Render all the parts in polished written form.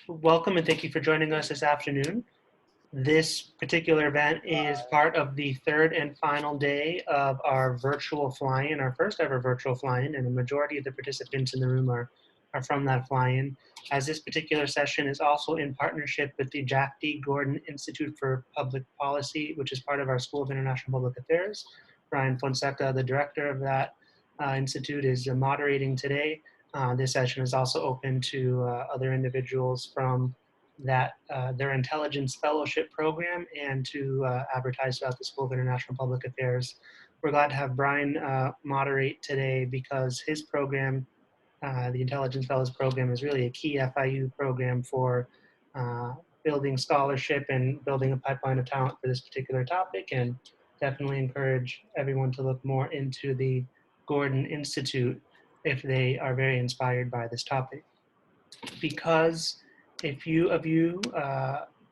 Welcome and thank you for joining us this afternoon. This particular event is part of the third and final day of our virtual fly-in, our first ever virtual fly-in, and the majority of the participants in the room are from that fly-in. As this particular session is also in partnership with the Jack D. Gordon Institute for Public Policy, which is part of our School of International Public Affairs. Brian Fonseca, the director of that institute, is moderating today. This session is also open to other individuals from that their intelligence fellowship program and to advertise about the School of International Public Affairs. We're glad to have Brian moderate today because his program, the Intelligence Fellows program, is really a key FIU program for building scholarship and building a pipeline of talent for this particular topic, and definitely encourage everyone to look more into the Gordon Institute if they are very inspired by this topic. Because a few of you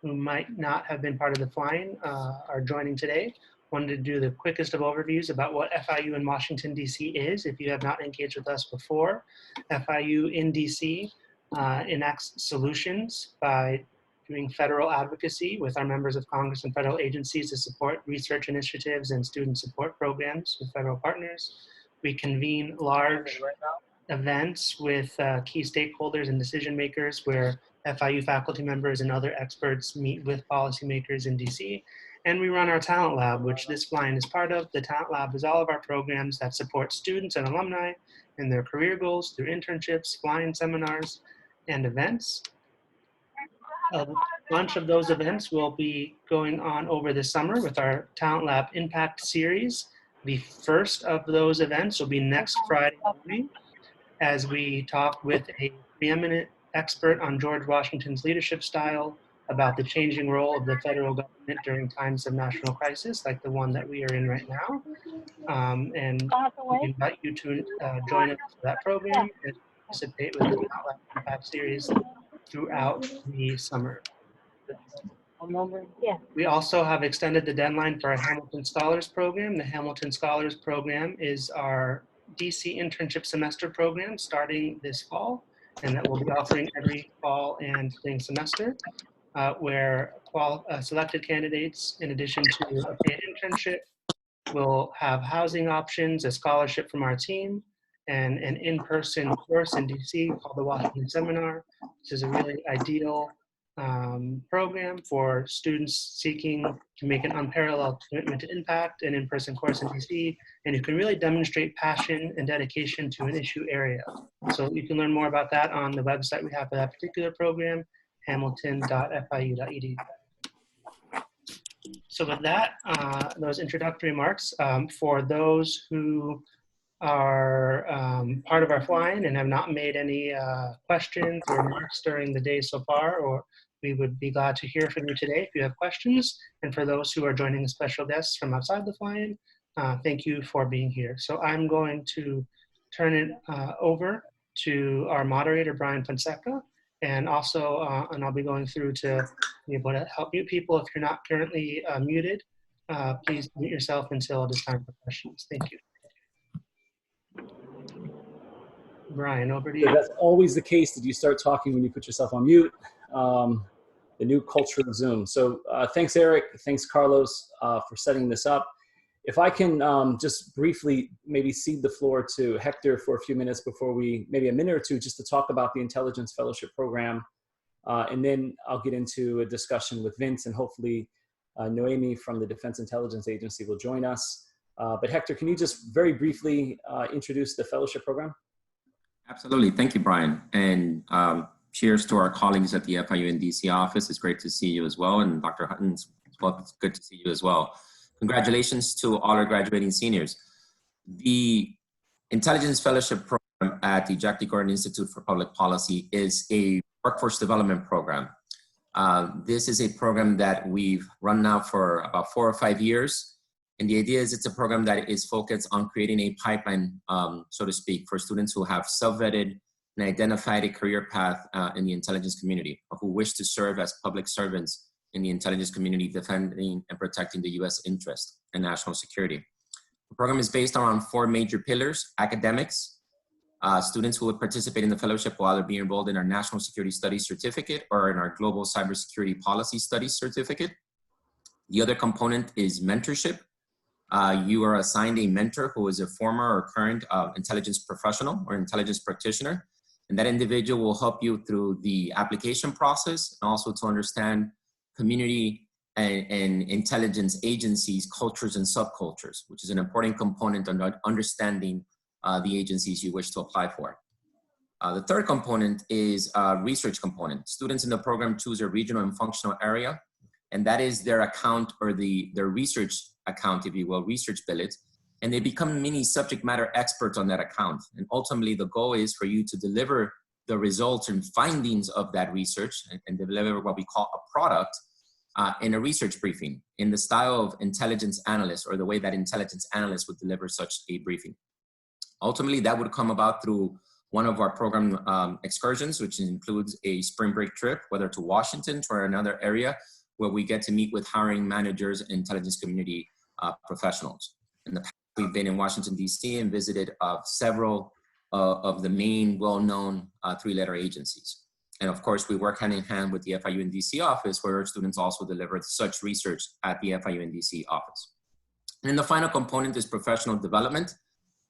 who might not have been part of the flying are joining today, wanted to do the quickest of overviews about what FIU in Washington, D.C. is. If you have not engaged with us before, FIU in D.C. Enacts solutions by doing federal advocacy with our members of Congress and federal agencies to support research initiatives and student support programs with federal partners. We convene large events with key stakeholders and decision makers where FIU faculty members and other experts meet with policymakers in DC. And we run our talent lab, which this flying is part of. The talent lab is all of our programs that support students and alumni in their career goals through internships, flying seminars, and events. A bunch of those events will be going on over the summer with our Talent Lab Impact Series. The first of those events will be next Friday morning, as we talk with a preeminent expert on George Washington's leadership style about the changing role of the federal government during times of national crisis, like the one that we are in right now. And we invite you to join us for that program and participate with the Impact Series throughout the summer. We also have extended the deadline for our Hamilton Scholars Program. The Hamilton Scholars Program is our DC internship semester program starting this fall, and that we'll be offering every fall and spring semester, where selected candidates, in addition to a paid internship, will have housing options, a scholarship from our team, and an in-person course in DC called the Washington Seminar, which is a really ideal program for students seeking to make an unparalleled commitment to impact, an in-person course in DC, and you can really demonstrate passion and dedication to an issue area. So you can learn more about that on the website we have for that particular program, hamilton.fiu.edu. So with that, those introductory remarks, for those who are part of our flying and have not made any questions or remarks during the day so far, or we would be glad to hear from you today if you have questions. And for those who are joining as special guests from outside the fly-in, thank you for being here. So I'm going to turn it over to our moderator, Brian Fonseca, and also, and I'll be going through to be able to help mute people. If you're not currently muted, please mute yourself until it is time for questions. Thank you. Brian, over to you. That's always the case that you start talking when you put yourself on mute. The new culture of Zoom. So thanks, Eric. Thanks, Carlos, for setting this up. If I can just briefly maybe cede the floor to Hector for a few minutes before maybe a minute or two, just to talk about the Intelligence Fellowship Program. And then I'll get into a discussion with Vince, and hopefully Noemi from the Defense Intelligence Agency will join us. But Hector, can you just very briefly introduce the fellowship program? Absolutely. Thank you, Brian. And cheers to our colleagues at the FIU in DC office. It's great to see you as well. And Dr. Hutton, it's good to see you as well. Congratulations to all our graduating seniors. The Intelligence Fellowship Program at the Jack D. Gordon Institute for Public Policy is a workforce development program. This is a program that we've run now for about 4 or 5 years. And the idea is it's a program that is focused on creating a pipeline, so to speak, for students who have self-vetted and identified a career path in the intelligence community, or who wish to serve as public servants in the intelligence community, defending and protecting the U.S. interest and national security. The program is based around 4 major pillars: academics, Students who would participate in the fellowship will either be enrolled in our National Security Studies Certificate or in our Global Cybersecurity Policy Studies Certificate. The other component is mentorship. You are assigned a mentor who is a former or current intelligence professional or intelligence practitioner. And that individual will help you through the application process and also to understand community and intelligence agencies, cultures, and subcultures, which is an important component on understanding the agencies you wish to apply for. The third component is research component. Students in the program choose a regional and functional area, and that is their account or their research account, if you will, research billet, and they become mini subject matter experts on that account. And ultimately, the goal is for you to deliver the results and findings of that research and deliver what we call a product in a research briefing in the style of intelligence analyst, or the way that intelligence analysts would deliver such a briefing. Ultimately, that would come about through one of our program excursions, which includes a spring break trip, whether to Washington or another area, where we get to meet with hiring managers and intelligence community professionals. In the past, we've been in Washington, D.C. and visited several of the main well-known three-letter agencies. And of course, we work hand in hand with the FIU and DC office, where our students also deliver such research at the FIU and DC office. And then the final component is professional development,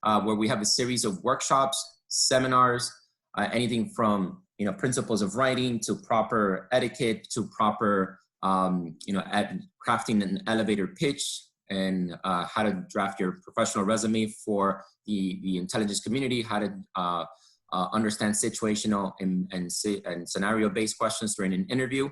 where we have a series of workshops, seminars, anything from principles of writing to proper etiquette to proper crafting an elevator pitch and how to draft your professional resume for the intelligence community, how to understand situational and scenario-based questions during an interview.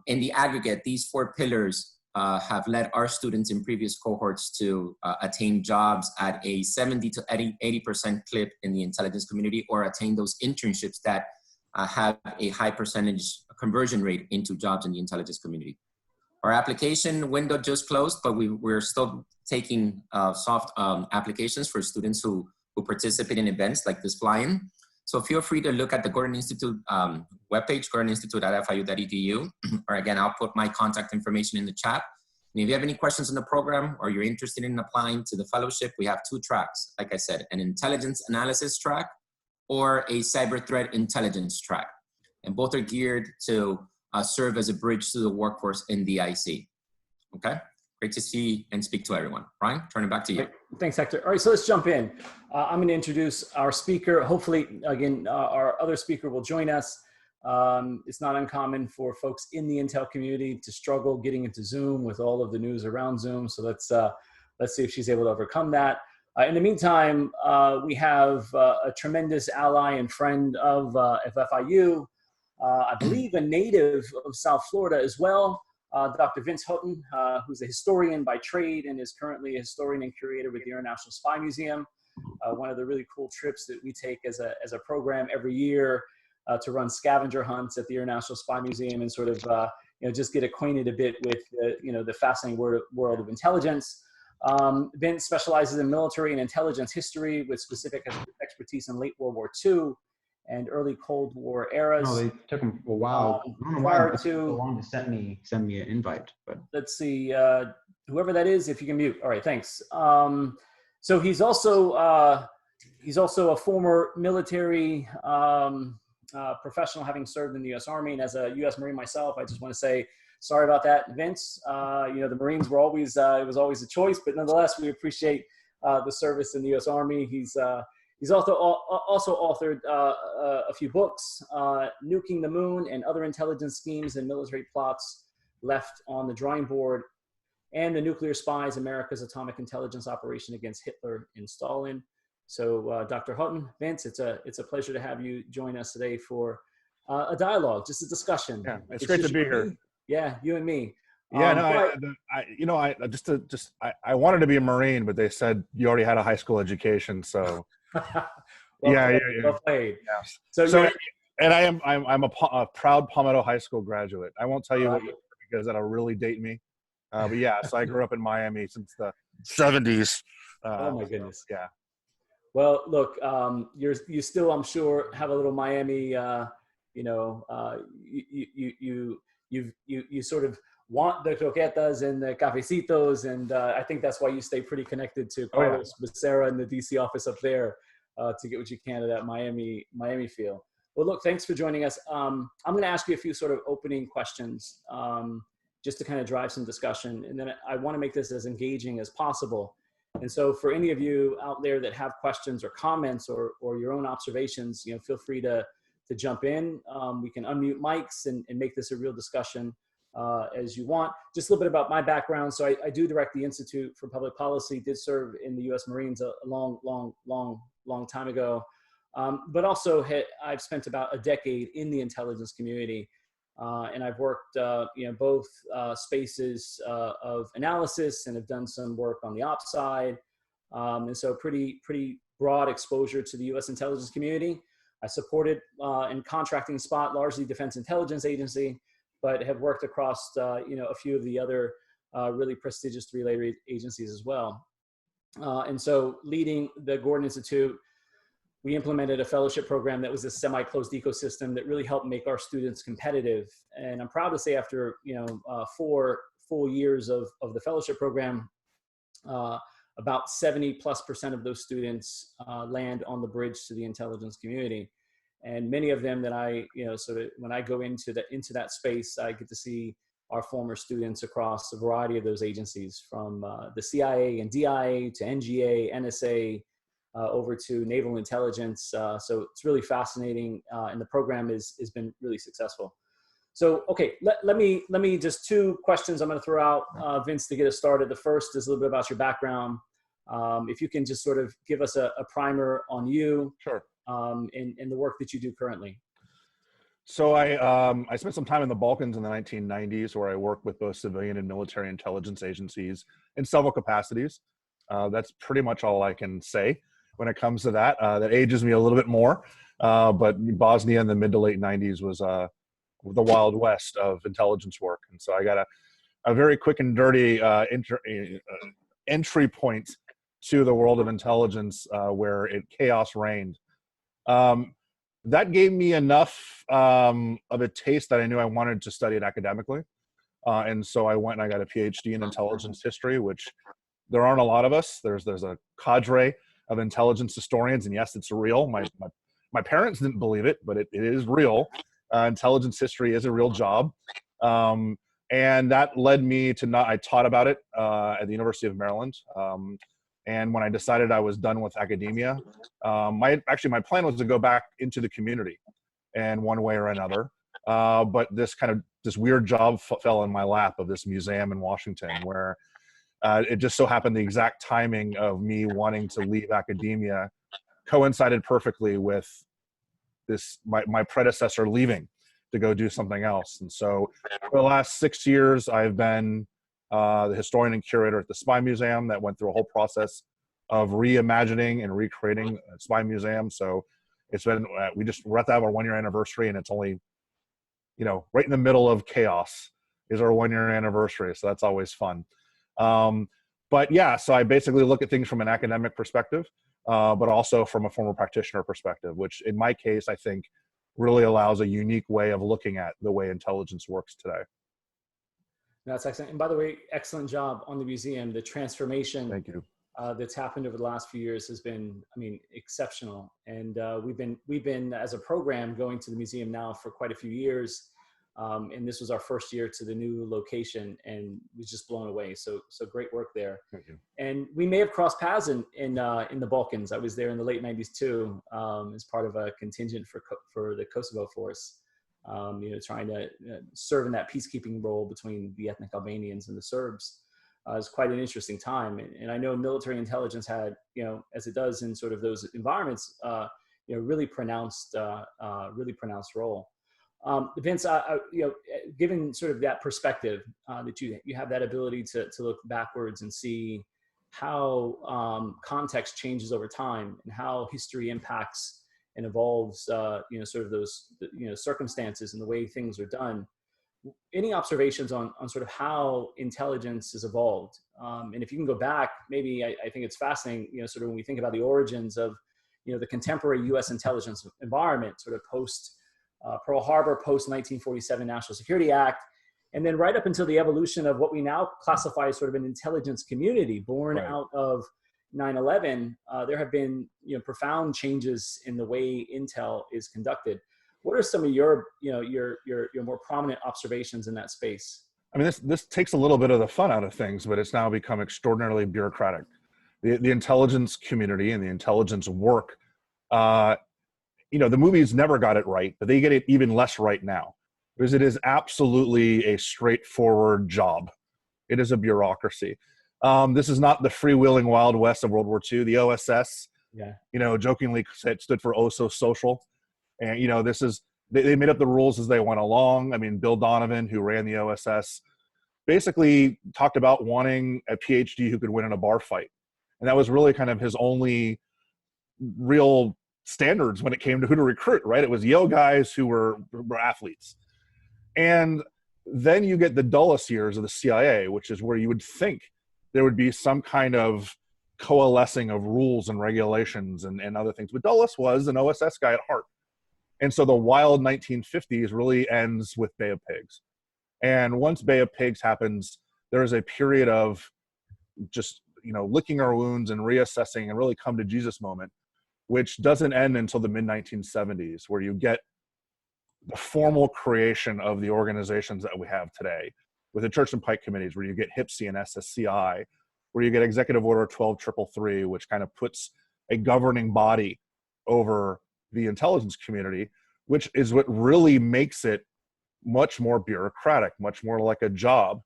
In the aggregate, these four pillars have led our students in previous cohorts to attain jobs at a 70 to 80% clip in the intelligence community, or attain those internships that have a high percentage conversion rate into jobs in the intelligence community. Our application window just closed, but we're still taking soft applications for students who participate in events like this fly-in. So feel free to look at the Gordon Institute webpage, gordoninstitute.fiu.edu, or again, I'll put my contact information in the chat. And if you have any questions on the program, or you're interested in applying to the fellowship, we have two tracks, like I said, an intelligence analysis track or a cyber threat intelligence track. And both are geared to serve as a bridge to the workforce in the IC. Okay? Great to see and speak to everyone. Brian, turn it back to you. Thanks, Hector. All right, so let's jump in. I'm going to introduce our speaker. Hopefully, again, our other speaker will join us. It's not uncommon for folks in the Intel community to struggle getting into Zoom with all of the news around Zoom. So let's see if she's able to overcome that. In the meantime, we have a tremendous ally and friend of FIU, I believe a native of South Florida as well. Dr. Vince Houghton, who's a historian by trade and is currently a historian and curator with the International Spy Museum. One of the really cool trips that we take as a program every year to run scavenger hunts at the International Spy Museum and sort of just get acquainted a bit with the fascinating world of intelligence. Vince specializes in military and intelligence history with specific expertise in late World War II and early Cold War eras. No, they took him a while. I don't know why it took so long to send me an invite. But let's see, whoever that is, if you can mute. All right, thanks. So he's also a former military professional, having served in the U.S. Army, and as a U.S. Marine myself, I just want to say sorry about that, Vince. The Marines were always it was always a choice, but nonetheless, we appreciate the service in the U.S. Army. He's also authored a few books, Nuking the Moon and Other Intelligence Schemes and Military Plots Left on the Drawing Board, and The Nuclear Spies, America's Atomic Intelligence Operation Against Hitler and Stalin. So Dr. Hutton, Vince, it's a pleasure to have you join us today for a dialogue, just a discussion. Yeah, it's great to be here. Yeah, you and me. Yeah, I wanted to be a Marine, but they said you already had a high school education, so well played. Yeah. So and I'm a proud Palmetto High School graduate. I won't tell you what, because that'll really date me. But yeah, so I grew up in Miami since the 70s. Oh my goodness. Yeah. Well, look, you still, I'm sure, have a little Miami. You sort of want the croquetas and the cafecitos, and I think that's why you stay pretty connected to Carlos Becerra in the DC office up there. to get what you can of that Miami feel. Well, look, thanks for joining us. I'm going to ask you a few sort of opening questions just to kind of drive some discussion. And then I want to make this as engaging as possible. And so for any of you out there that have questions or comments or your own observations, feel free to jump in. We can unmute mics and make this a real discussion as you want. Just a little bit about my background. So I do direct the Institute for Public Policy, did serve in the U.S. Marines a long time ago. But also I've spent about a decade in the intelligence community. And I've worked, both spaces of analysis and have done some work on the ops side. And so pretty broad exposure to the U.S. intelligence community. I supported in contracting spot, largely Defense Intelligence Agency, but have worked across, a few of the other really prestigious three-layer agencies as well. And so leading the Gordon Institute, we implemented a fellowship program that was a semi-closed ecosystem that really helped make our students competitive. And I'm proud to say after, 4 full years of the fellowship program, about 70+% of those students land on the bridge to the intelligence community. And many of them that I, when I go into that space, I get to see our former students across a variety of those agencies, from the CIA and DIA to NGA, NSA, over to naval intelligence. So it's really fascinating, and the program has been really successful. So, okay, let me just 2 questions I'm going to throw out, Vince, to get us started. The first is a little bit about your background. If you can just sort of give us a primer on you. Sure. And the work that you do currently. So I spent some time in the Balkans in the 1990s, where I worked with both civilian and military intelligence agencies in several capacities. That's pretty much all I can say when it comes to that. That ages me a little bit more, but Bosnia in the mid to late 90s was the Wild West of intelligence work. And so I got a very quick and dirty entry point to the world of intelligence, where chaos reigned. That gave me enough of a taste that I knew I wanted to study it academically. And so I went and I got a PhD in intelligence history, which there aren't a lot of us. There's a cadre of intelligence historians, and yes, it's real. My parents didn't believe it, but it is real. Intelligence history is a real job. And that led me to I taught about it at the University of Maryland. And when I decided I was done with academia, my plan was to go back into the community in one way or another. But this weird job fell in my lap of this museum in Washington, where it just so happened the exact timing of me wanting to leave academia coincided perfectly with my predecessor leaving to go do something else. And so for the last 6 years, I've been the historian and curator at the Spy Museum that went through a whole process of reimagining and recreating a spy museum. So it's been, we're at our 1-year anniversary, and it's only, right in the middle of chaos is our 1-year anniversary. So that's always fun. But yeah, so I basically look at things from an academic perspective, but also from a former practitioner perspective, which in my case, I think really allows a unique way of looking at the way intelligence works today. That's excellent. And by the way, excellent job on the museum. The transformation Thank you. That's happened over the last few years has been, exceptional. And we've been as a program going to the museum now for quite a few years. And this was our first year to the new location, and was just blown away. So great work there. Thank you. And we may have crossed paths in the Balkans. I was there in the late 90s too, as part of a contingent for the Kosovo force. Trying to serve in that peacekeeping role between the ethnic Albanians and the Serbs. It was quite an interesting time. And I know military intelligence had, as it does in sort of those environments, really pronounced role. Vince, given sort of that perspective, that you have that ability to look backwards and see how context changes over time and how history impacts and evolves, sort of those, circumstances and the way things are done. Any observations on sort of how intelligence has evolved? And if you can go back, maybe I think it's fascinating, sort of when we think about the origins of, the contemporary U.S. intelligence environment, sort of post Pearl Harbor, post 1947 National Security Act, and then right up until the evolution of what we now classify as sort of an intelligence community born Right. out of, 9/11, there have been profound changes in the way intel is conducted. What are some of your your more prominent observations in that space? I mean, this takes a little bit of the fun out of things, but it's now become extraordinarily bureaucratic. The intelligence community and the intelligence work, the movies never got it right, but they get it even less right now, because it is absolutely a straightforward job. It is a bureaucracy. This is not the freewheeling Wild West of World War II. The OSS, jokingly stood for "Oh So Social," and this is they made up the rules as they went along. I mean, Bill Donovan, who ran the OSS, basically talked about wanting a PhD who could win in a bar fight, and that was really kind of his only real standards when it came to who to recruit. Right? It was Yale guys who were athletes, and then you get the dullest years of the CIA, which is where you would think there would be some kind of coalescing of rules and regulations and other things. But Dulles was an OSS guy at heart. And so the wild 1950s really ends with Bay of Pigs. And once Bay of Pigs happens, there is a period of just, licking our wounds and reassessing and really come to Jesus moment, which doesn't end until the mid-1970s, where you get the formal creation of the organizations that we have today, with the Church and Pike committees, where you get HPSCI and SSCI, where you get Executive Order 12333, which kind of puts a governing body over the intelligence community, which is what really makes it much more bureaucratic, much more like a job.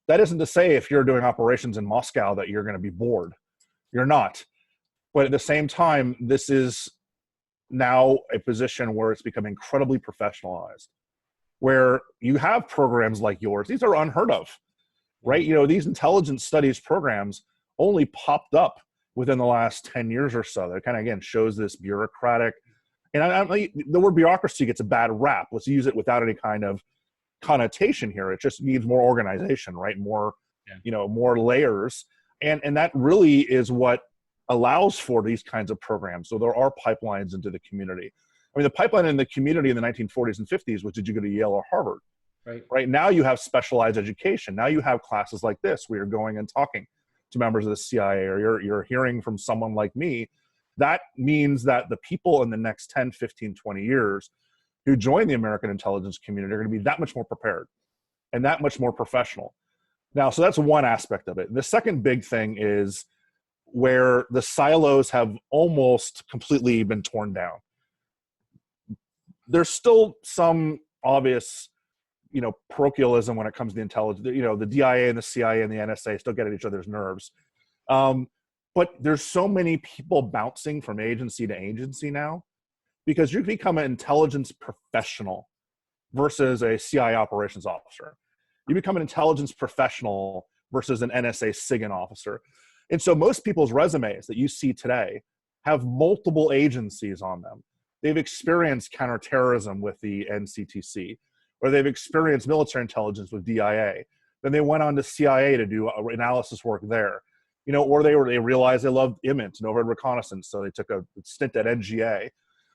That isn't to say if you're doing operations in Moscow that you're going to be bored. You're not. But at the same time, this is now a position where it's become incredibly professionalized, where you have programs like yours. These are unheard of, right? These intelligence studies programs only popped up within the last 10 years or so. That kind of, again, shows this bureaucratic, and the word bureaucracy gets a bad rap. Let's use it without any kind of connotation here. It just needs more organization, right? More, more layers. And that really is what allows for these kinds of programs. So there are pipelines into the community. I mean, the pipeline in the community in the 1940s and 50s was, did you go to Yale or Harvard? Right now you have specialized education. Now you have classes like this where you're going and talking to members of the CIA, or you're hearing from someone like me. That means that the people in the next 10, 15, 20 years who join the American intelligence community are going to be that much more prepared and that much more professional. Now, so that's one aspect of it. The second big thing is where the silos have almost completely been torn down. There's still some obvious, parochialism when it comes to the intelligence. The DIA and the CIA and the NSA still get at each other's nerves. But there's so many people bouncing from agency to agency now, because you become an intelligence professional versus a CIA operations officer. You become an intelligence professional versus an NSA SIGINT officer. And so most people's resumes that you see today have multiple agencies on them. They've experienced counterterrorism with the NCTC, or they've experienced military intelligence with DIA. Then they went on to CIA to do analysis work there. Or they realized they loved IMINT and overhead reconnaissance, so they took a stint at NGA.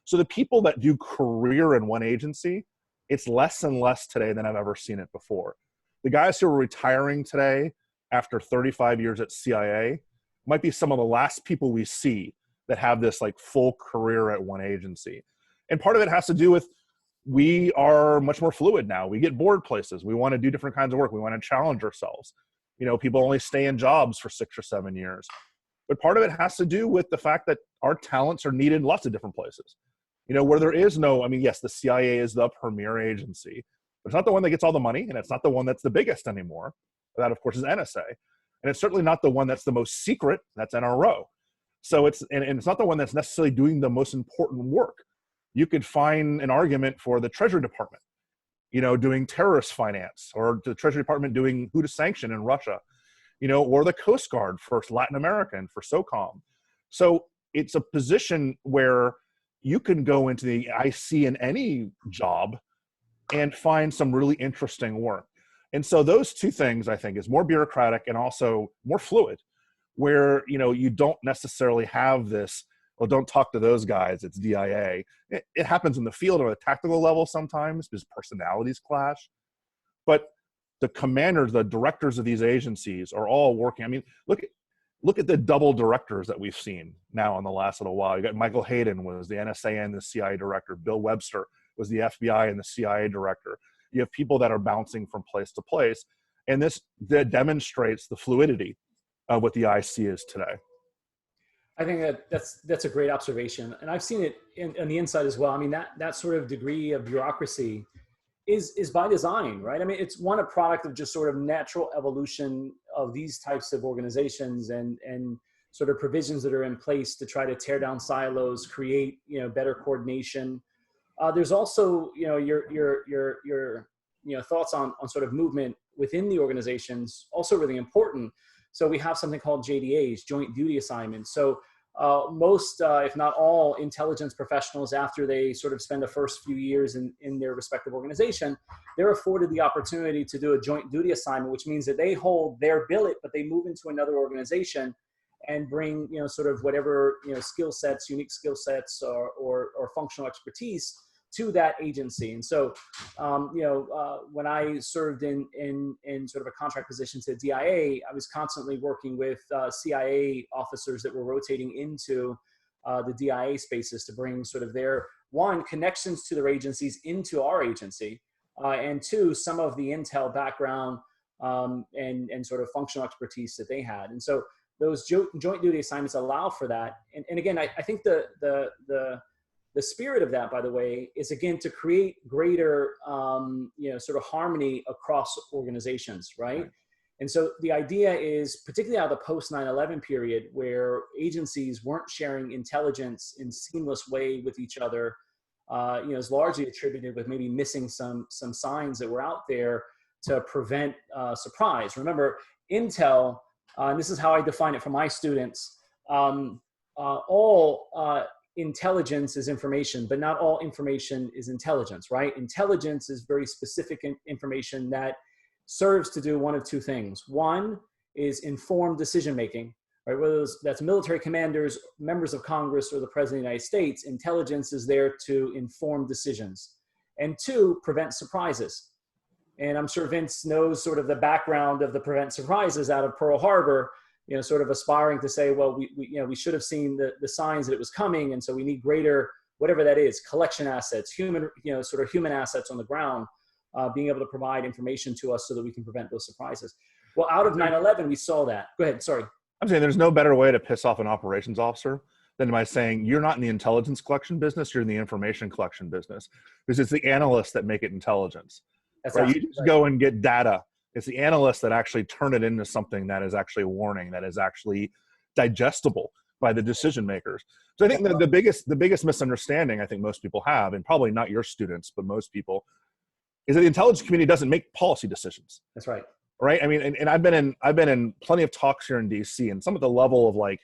So the people that do career in one agency, it's less and less today than I've ever seen it before. The guys who are retiring today after 35 years at CIA might be some of the last people we see that have this like full career at one agency. And part of it has to do with, we are much more fluid now. We get bored places. We want to do different kinds of work. We want to challenge ourselves. People only stay in jobs for 6 or 7 years. But part of it has to do with the fact that our talents are needed in lots of different places. Where there is no, yes, the CIA is the premier agency, but it's not the one that gets all the money, and it's not the one that's the biggest anymore. That, of course, is NSA. And it's certainly not the one that's the most secret. That's NRO. So it's not the one that's necessarily doing the most important work. You could find an argument for the Treasury Department, doing terrorist finance, or the Treasury Department doing who to sanction in Russia, or the Coast Guard for Latin America and for SOCOM. So it's a position where you can go into the IC in any job and find some really interesting work. And so those two things, I think, is more bureaucratic and also more fluid, where, you don't necessarily have this, well, don't talk to those guys, it's DIA. It happens in the field or a tactical level sometimes because personalities clash. But the commanders, the directors of these agencies are all working. Look, look at the double directors that we've seen now in the last little while. You got Michael Hayden was the NSA and the CIA director. Bill Webster was the FBI and the CIA director. You have people that are bouncing from place to place. And this that demonstrates the fluidity of what the IC is today. I think that's a great observation. And I've seen it on the inside as well. I mean, that sort of degree of bureaucracy is by design, right? I mean, it's a product of just sort of natural evolution of these types of organizations and sort of provisions that are in place to try to tear down silos, create, better coordination. There's also, your thoughts on sort of movement within the organizations, also really important. So we have something called JDAs, joint duty assignments. So most, if not all, intelligence professionals, after they sort of spend the first few years in their respective organization, they're afforded the opportunity to do a joint duty assignment, which means that they hold their billet, but they move into another organization and bring, sort of whatever, skill sets, unique skill sets or functional expertise to that agency. And so, when I served in sort of a contract position to DIA, I was constantly working with CIA officers that were rotating into the DIA spaces to bring sort of their, one, connections to their agencies into our agency, and two, some of the intel background and sort of functional expertise that they had. And so those joint duty assignments allow for that. And again, I think the spirit of that, by the way, is again to create greater, sort of harmony across organizations, right? And so the idea is, particularly out of the post 9/11 period, where agencies weren't sharing intelligence in seamless way with each other, is largely attributed with maybe missing some signs that were out there to prevent surprise. Remember, intel, and this is how I define it for my students, all intelligence is information, but not all information is intelligence, right? Intelligence is very specific information that serves to do one of two things. One is informed decision-making, right? Whether that's military commanders, members of Congress, or the President of the United States, intelligence is there to inform decisions. And two, prevent surprises. And I'm sure Vince knows sort of the background of the prevent surprises out of Pearl Harbor, sort of aspiring to say, well, we should have seen the signs that it was coming. And so we need greater, whatever that is, collection assets, human assets on the ground, being able to provide information to us so that we can prevent those surprises. Well, out of 9/11, we saw that. Go ahead, sorry. I'm saying there's no better way to piss off an operations officer than by saying, you're not in the intelligence collection business, you're in the information collection business. Because it's the analysts that make it intelligence. That's right? You just go and get data. It's the analysts that actually turn it into something that is actually a warning, that is actually digestible by the decision makers. So I think that the biggest misunderstanding I think most people have, and probably not your students, but most people, is that the intelligence community doesn't make policy decisions. That's right. Right. I mean, and I've been in plenty of talks here in DC, and some of the level of like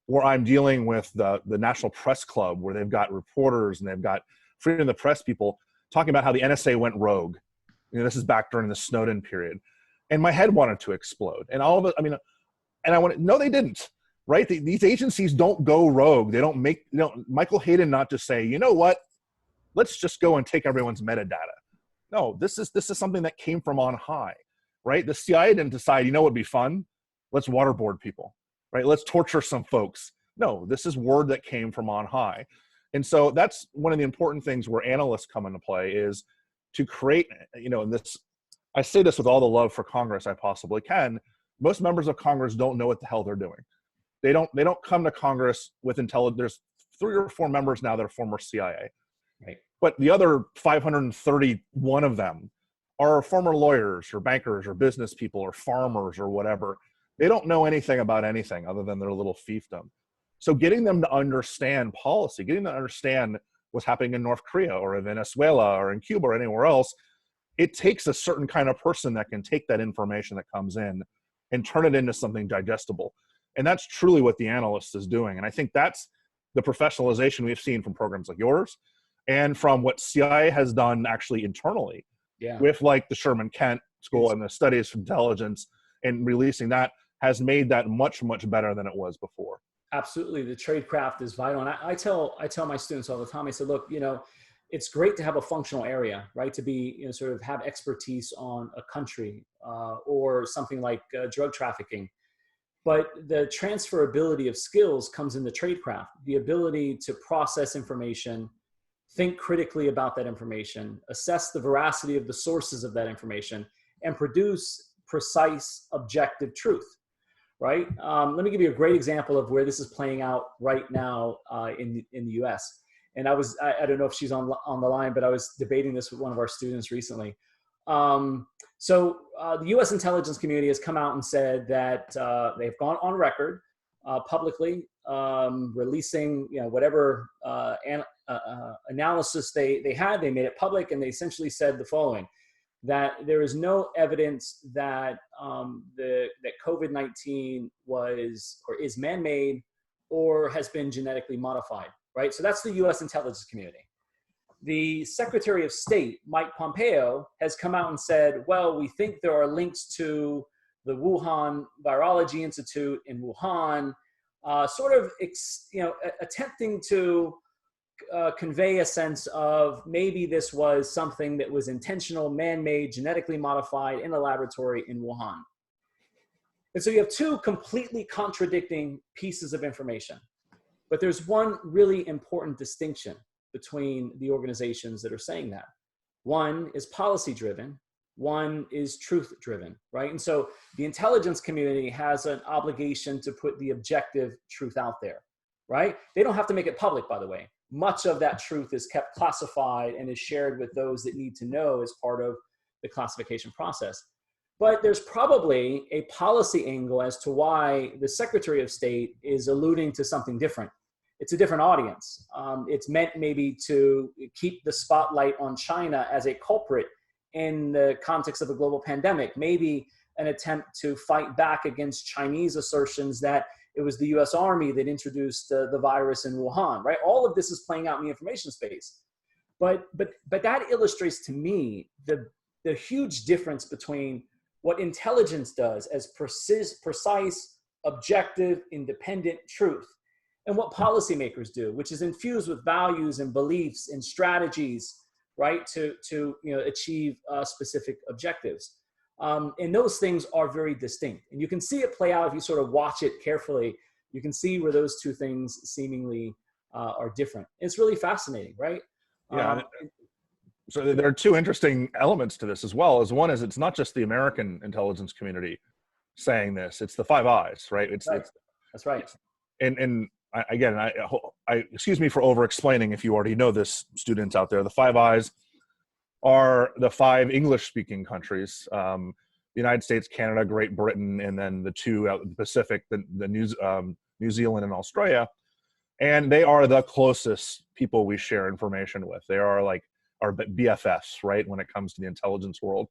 where I'm dealing with the National Press Club, where they've got reporters and they've got freedom of the press people talking about how the NSA went rogue. This is back during the Snowden period. And my head wanted to explode. And all of it, no, they didn't, right? These agencies don't go rogue. They don't Michael Hayden not just say, you know what, let's just go and take everyone's metadata. No, this is something that came from on high, right? The CIA didn't decide, what would be fun? Let's waterboard people, right? Let's torture some folks. No, this is word that came from on high. And so that's one of the important things where analysts come into play is to create, and this, I say this with all the love for Congress I possibly can. Most members of Congress don't know what the hell they're doing. They don't come to Congress with intelligence. There's 3 or 4 members now that are former CIA. Right. But the other 531 of them are former lawyers or bankers or business people or farmers or whatever. They don't know anything about anything other than their little fiefdom. So getting them to understand policy, getting them to understand what's happening in North Korea or in Venezuela or in Cuba or anywhere else, it takes a certain kind of person that can take that information that comes in and turn it into something digestible. And that's truly what the analyst is doing. And I think that's the professionalization we've seen from programs like yours and from what CIA has done actually internally with like the Sherman Kent School and the studies from intelligence, and releasing that has made that much, much better than it was before. Absolutely. The tradecraft is vital. And I tell my students all the time, I said, look, it's great to have a functional area, right? To be, sort of have expertise on a country or something like drug trafficking. But the transferability of skills comes in the tradecraft, the ability to process information, think critically about that information, assess the veracity of the sources of that information, and produce precise, objective truth, right? Let me give you a great example of where this is playing out right now in the US. And I don't know if she's on the line, but I was debating this with one of our students recently. The US intelligence community has come out and said that they've gone on record publicly, releasing whatever analysis they had. They made it public, and they essentially said the following: that there is no evidence that that COVID-19 was or is man-made or has been genetically modified. Right. So that's the US intelligence community. The Secretary of State, Mike Pompeo, has come out and said, well, we think there are links to the Wuhan Virology Institute in Wuhan, attempting to convey a sense of maybe this was something that was intentional, man-made, genetically modified in a laboratory in Wuhan. And so you have two completely contradicting pieces of information. But there's one really important distinction between the organizations that are saying that. One is policy driven, one is truth driven, right? And so the intelligence community has an obligation to put the objective truth out there, right? They don't have to make it public, by the way. Much of that truth is kept classified and is shared with those that need to know as part of the classification process. But there's probably a policy angle as to why the Secretary of State is alluding to something different. It's a different audience. It's meant maybe to keep the spotlight on China as a culprit in the context of a global pandemic, maybe an attempt to fight back against Chinese assertions that it was the US Army that introduced the virus in Wuhan, right? All of this is playing out in the information space. But that illustrates to me the huge difference between what intelligence does as precise, objective, independent truth, and what policymakers do, which is infused with values and beliefs and strategies, right, to achieve specific objectives. And those things are very distinct. And you can see it play out if you sort of watch it carefully. You can see where those two things seemingly are different. It's really fascinating, right? Yeah. So there are two interesting elements to this as well. As one is, it's not just the American intelligence community saying this; it's the Five Eyes, right? That's right. And again, I excuse me for over-explaining if you already know this, students out there. The Five Eyes are the 5 English-speaking countries: the United States, Canada, Great Britain, and then the 2 out in the Pacific, the New Zealand and Australia. And they are the closest people we share information with. They are like our BFFs, right, when it comes to the intelligence world.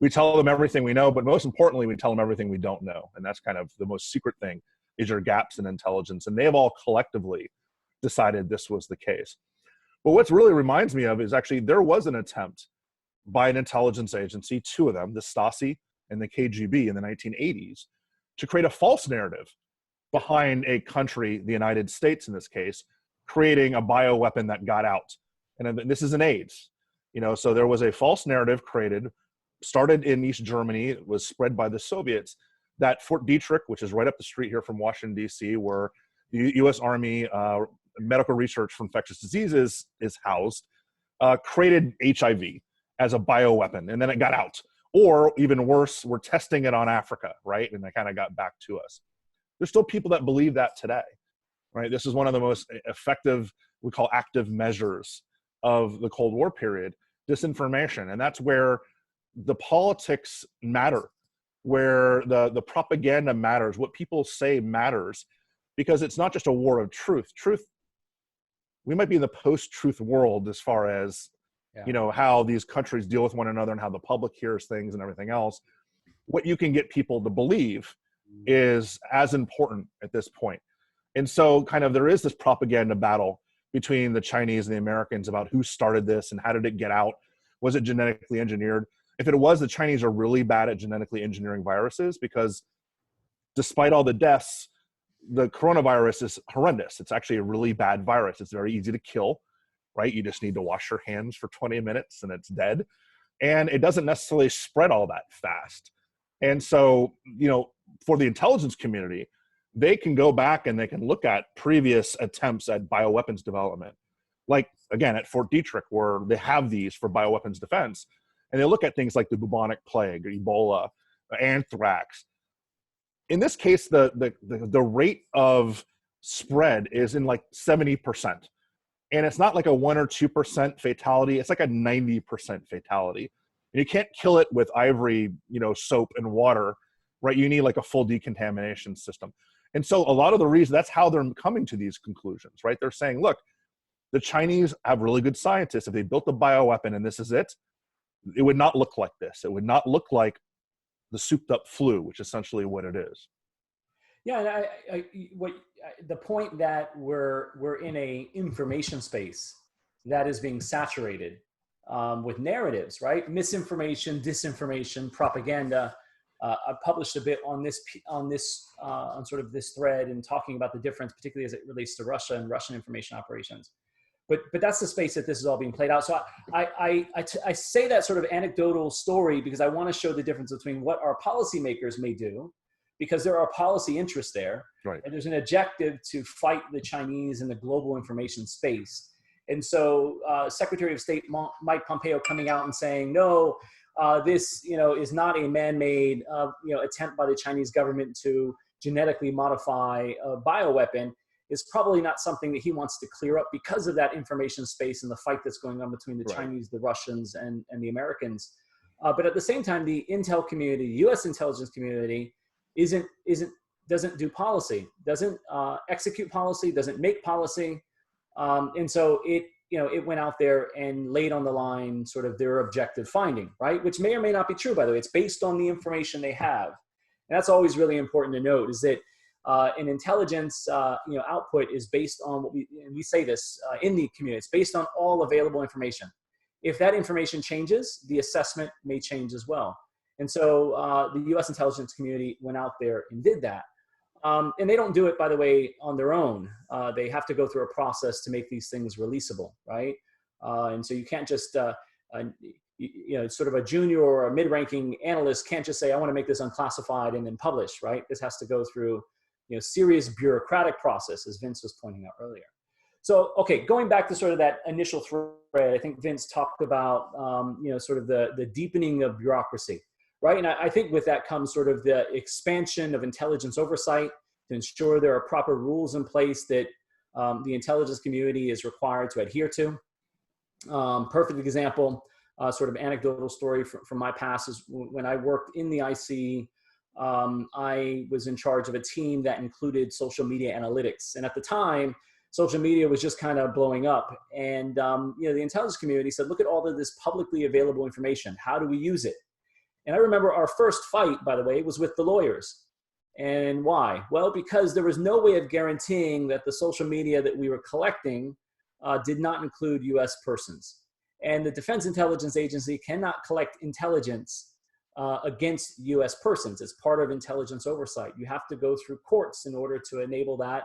We tell them everything we know, but most importantly, we tell them everything we don't know. And that's kind of the most secret thing, is your gaps in intelligence. And they have all collectively decided this was the case. But what really reminds me of is actually there was an attempt by an intelligence agency, 2 of them, the Stasi and the KGB in the 1980s, to create a false narrative behind a country, the United States in this case, creating a bioweapon that got out. And this is an AIDS, so there was a false narrative created, started in East Germany, it was spread by the Soviets, that Fort Detrick, which is right up the street here from Washington, D.C., where the U.S. Army Medical Research for Infectious Diseases is housed, created HIV as a bioweapon, and then it got out. Or even worse, we're testing it on Africa, right? And it kind of got back to us. There's still people that believe that today, right? This is one of the most effective, we call active measures of the Cold War period, disinformation. And that's where the politics matter, where the propaganda matters, what people say matters, because it's not just a war of truth. Truth, we might be in the post-truth world as far as, how these countries deal with one another and how the public hears things and everything else. What you can get people to believe is as important at this point. And so kind of there is this propaganda battle between the Chinese and the Americans about who started this and how did it get out? Was it genetically engineered? If it was, the Chinese are really bad at genetically engineering viruses, because despite all the deaths, the coronavirus is horrendous. It's actually a really bad virus. It's very easy to kill, right? You just need to wash your hands for 20 minutes and it's dead. And it doesn't necessarily spread all that fast. And so, for the intelligence community, they can go back and they can look at previous attempts at bioweapons development. Like, again, at Fort Detrick, where they have these for bioweapons defense, and they look at things like the bubonic plague, Ebola, anthrax. In this case, the rate of spread is in like 70%. And it's not like a 1 or 2% fatality. It's like a 90% fatality. And you can't kill it with ivory, soap and water, right? You need like a full decontamination system. And so a lot of the reason, that's how they're coming to these conclusions, right? They're saying, look, the Chinese have really good scientists. If they built a bioweapon and this is it, it would not look like this. It would not look like the souped up flu, which is essentially what it is. Yeah, and the point that we're in a information space that is being saturated with narratives, right? Misinformation, disinformation, propaganda. I published a bit on sort of this thread and talking about the difference, particularly as it relates to Russia and Russian information operations. But that's the space that this is all being played out. So I say that sort of anecdotal story because I want to show the difference between what our policymakers may do, because there are policy interests there, right, and there's an objective to fight the Chinese in the global information space. And so Secretary of State Mike Pompeo coming out and saying, no, this is not a man-made attempt by the Chinese government to genetically modify a bioweapon is probably not something that he wants to clear up because of that information space and the fight that's going on between the right. Chinese, the Russians, and the Americans. But at the same time, the intel community, U.S. intelligence community, doesn't do policy, doesn't execute policy, doesn't make policy, and so it went out there and laid on the line sort of their objective finding, right? Which may or may not be true, by the way. It's based on the information they have, and that's always really important to note. Is that an intelligence output is based on what we say this in the community. It's based on all available information. If that information changes, the assessment may change as well. And so the U.S. intelligence community went out there and did that. And they don't do it, by the way, on their own. They have to go through a process to make these things releasable, right? And so you can't just, sort of a junior or a mid-ranking analyst can't just say, I want to make this unclassified and then publish, right? This has to go through, serious bureaucratic process, as Vince was pointing out earlier. So, okay, going back to sort of that initial thread, I think Vince talked about, sort of the deepening of bureaucracy. Right, and I think with that comes sort of the expansion of intelligence oversight to ensure there are proper rules in place that the intelligence community is required to adhere to. Perfect example, sort of anecdotal story from my past is when I worked in the IC, I was in charge of a team that included social media analytics. And at the time, social media was just kind of blowing up. And the intelligence community said, look at all of this publicly available information. How do we use it? And I remember our first fight, by the way, was with the lawyers. And why? Well, because there was no way of guaranteeing that the social media that we were collecting did not include US persons. And the Defense Intelligence Agency cannot collect intelligence against US persons. It's part of intelligence oversight. You have to go through courts in order to enable that.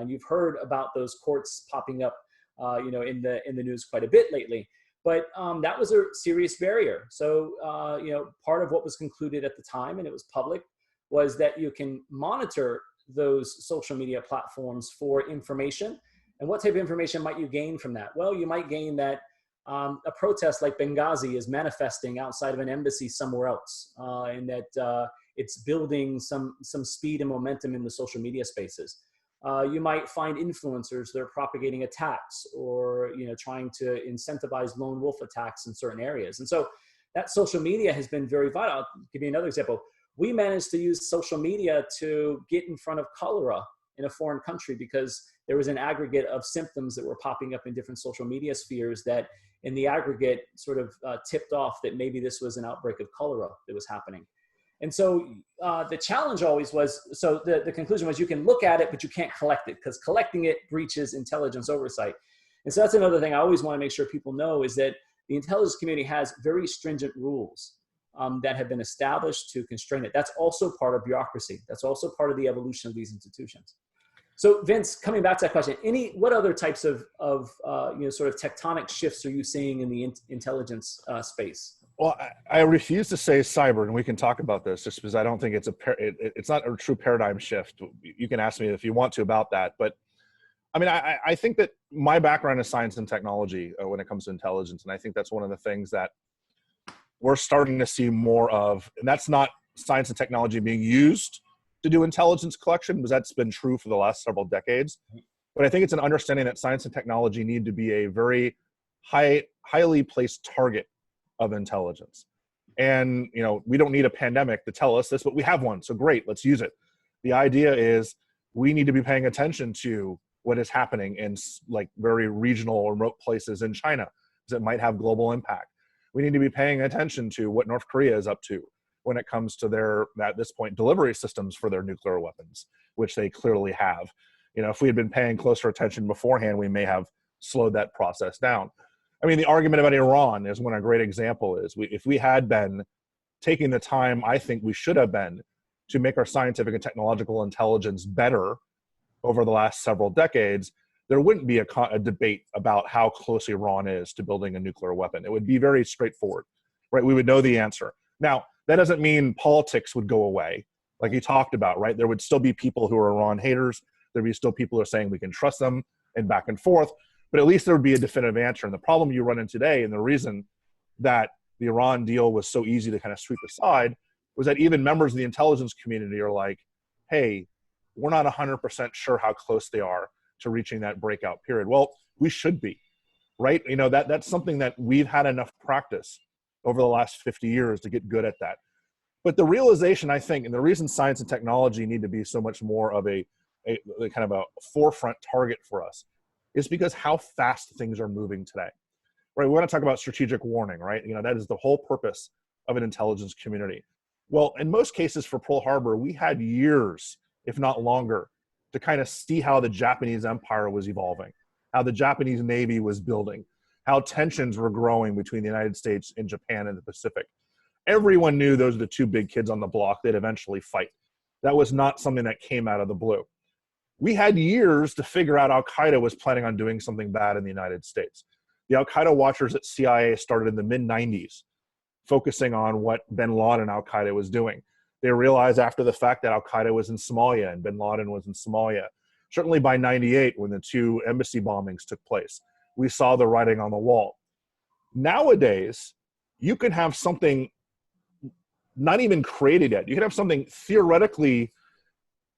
You've heard about those courts popping up in the news quite a bit lately. But that was a serious barrier. So, part of what was concluded at the time, and it was public, was that you can monitor those social media platforms for information. And what type of information might you gain from that? Well, you might gain that a protest like Benghazi is manifesting outside of an embassy somewhere else, and that it's building some speed and momentum in the social media spaces. You might find influencers that are propagating attacks or trying to incentivize lone wolf attacks in certain areas. And so that social media has been very vital. I'll give you another example. We managed to use social media to get in front of cholera in a foreign country because there was an aggregate of symptoms that were popping up in different social media spheres that in the aggregate sort of tipped off that maybe this was an outbreak of cholera that was happening. And so the challenge always was, so the conclusion was you can look at it, but you can't collect it because collecting it breaches intelligence oversight. And so that's another thing I always want to make sure people know is that the intelligence community has very stringent rules that have been established to constrain it. That's also part of bureaucracy. That's also part of the evolution of these institutions. So Vince, coming back to that question, what other types of sort of tectonic shifts are you seeing in the intelligence space? Well, I refuse to say cyber, and we can talk about this just because I don't think it's not a true paradigm shift. You can ask me if you want to about that, but I mean, I think that my background is science and technology when it comes to intelligence, and I think that's one of the things that we're starting to see more of, and that's not science and technology being used to do intelligence collection, because that's been true for the last several decades. But I think it's an understanding that science and technology need to be a very highly placed target of intelligence. And, you know, we don't need a pandemic to tell us this, but we have one. So great, let's use it. The idea is we need to be paying attention to what is happening in like very regional or remote places in China, because it might have global impact. We need to be paying attention to what North Korea is up to when it comes to their, at this point, delivery systems for their nuclear weapons, which they clearly have. You know, if we had been paying closer attention beforehand, we may have slowed that process down. I mean, the argument about Iran is one a great example is if we had been taking the time I think we should have been to make our scientific and technological intelligence better over the last several decades, there wouldn't be a debate about how close Iran is to building a nuclear weapon. It would be very straightforward, right? We would know the answer. Now, that doesn't mean politics would go away, like you talked about, right? There would still be people who are Iran haters. There'd be still people who are saying we can trust them and back and forth, but at least there would be a definitive answer. And the problem you run into today, and the reason that the Iran deal was so easy to kind of sweep aside, was that even members of the intelligence community are like, hey, we're not 100% sure how close they are to reaching that breakout period. Well, we should be, right? You know, that's something that we've had enough practice over the last 50 years to get good at that. But the realization, I think, and the reason science and technology need to be so much more of a kind of a forefront target for us is because how fast things are moving today, right? We want to talk about strategic warning, right? You know, that is the whole purpose of an intelligence community. Well, in most cases for Pearl Harbor, we had years, if not longer, to kind of see how the Japanese empire was evolving, how the Japanese Navy was building, how tensions were growing between the United States and Japan in the Pacific. Everyone knew those are the two big kids on the block that eventually fight. That was not something that came out of the blue. We had years to figure out Al-Qaeda was planning on doing something bad in the United States. The Al-Qaeda watchers at CIA started in the mid-90s, focusing on what bin Laden and Al-Qaeda was doing. They realized after the fact that Al-Qaeda was in Somalia and bin Laden was in Somalia. Certainly by 98, when the two embassy bombings took place, we saw the writing on the wall. Nowadays, you can have something not even created yet. You can have something theoretically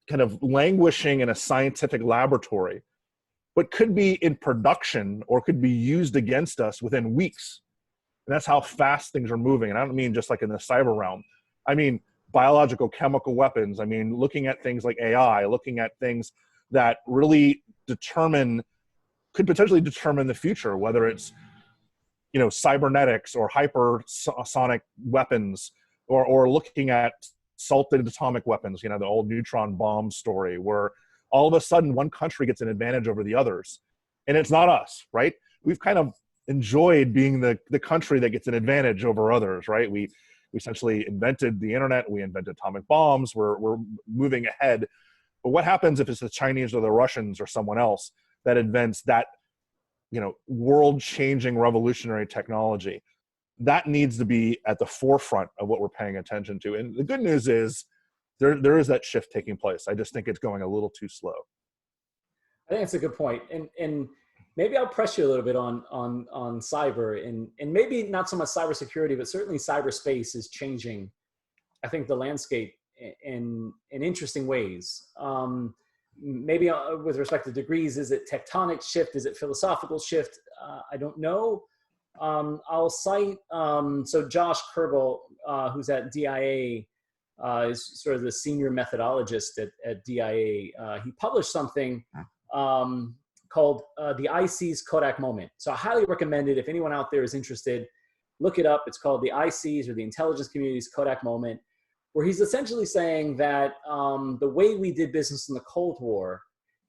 kind of languishing in a scientific laboratory, but could be in production or could be used against us within weeks. And that's how fast things are moving. And I don't mean just like in the cyber realm. I mean biological, chemical weapons. I mean looking at things like AI, looking at things that really could potentially determine the future, whether it's, you know, cybernetics or hypersonic weapons, or looking at salted atomic weapons, you know, the old neutron bomb story, where all of a sudden one country gets an advantage over the others. And it's not us, right? We've kind of enjoyed being the country that gets an advantage over others, right? We essentially invented the internet, we invented atomic bombs, we're moving ahead. But what happens if it's the Chinese or the Russians or someone else that invents that, you know, world-changing revolutionary technology? That needs to be at the forefront of what we're paying attention to. And the good news is there is that shift taking place. I just think it's going a little too slow. I think it's a good point. And maybe I'll press you a little bit on cyber and maybe not so much cybersecurity, but certainly cyberspace is changing, I think, the landscape in interesting ways. Maybe with respect to degrees, is it tectonic shift? Is it philosophical shift? I don't know. I'll cite, so Josh Kerbel, who's at DIA, is sort of the senior methodologist at DIA. He published something called the IC's Kodak Moment. So I highly recommend it. If anyone out there is interested, look it up. It's called the IC's, or the Intelligence Community's Kodak Moment, where he's essentially saying that the way we did business in the Cold War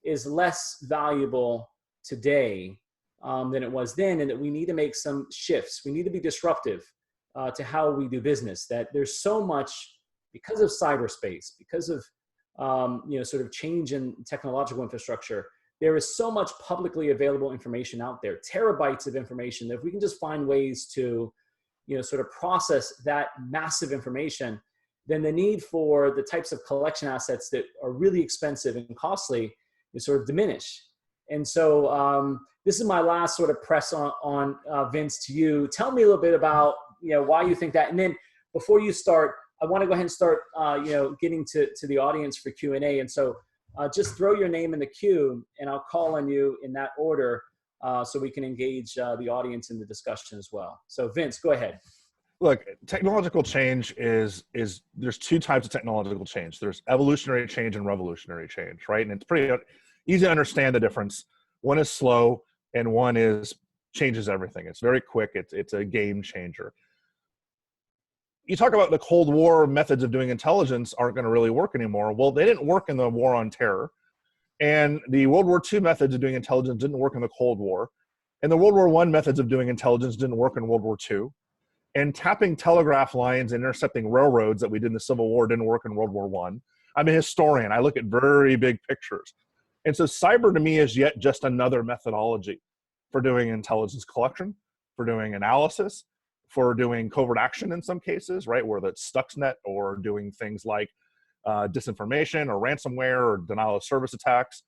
is less valuable today than it was then, and that we need to make some shifts. We need to be disruptive to how we do business. That there's so much, because of cyberspace, because of sort of change in technological infrastructure, there is so much publicly available information out there, terabytes of information, that if we can just find ways to, sort of process that massive information, then the need for the types of collection assets that are really expensive and costly is sort of diminish. And so this is my last sort of press on Vince, to you. Tell me a little bit about, why you think that. And then before you start, I want to go ahead and start, getting to the audience for Q&A. And so just throw your name in the queue and I'll call on you in that order so we can engage the audience in the discussion as well. So Vince, go ahead. Look, technological change is there's two types of technological change. There's evolutionary change and revolutionary change, right? And it's pretty easy to understand the difference. One is slow and one is changes everything. It's very quick. It's a game changer. You talk about the Cold War methods of doing intelligence aren't going to really work anymore. Well, they didn't work in the War on Terror. And the World War II methods of doing intelligence didn't work in the Cold War. And the World War I methods of doing intelligence didn't work in World War II. And tapping telegraph lines and intercepting railroads that we did in the Civil War didn't work in World War I. I'm a historian. I look at very big pictures. And so cyber to me is yet just another methodology for doing intelligence collection, for doing analysis, for doing covert action in some cases, right, where that's Stuxnet, or doing things like disinformation or ransomware or denial of service attacks.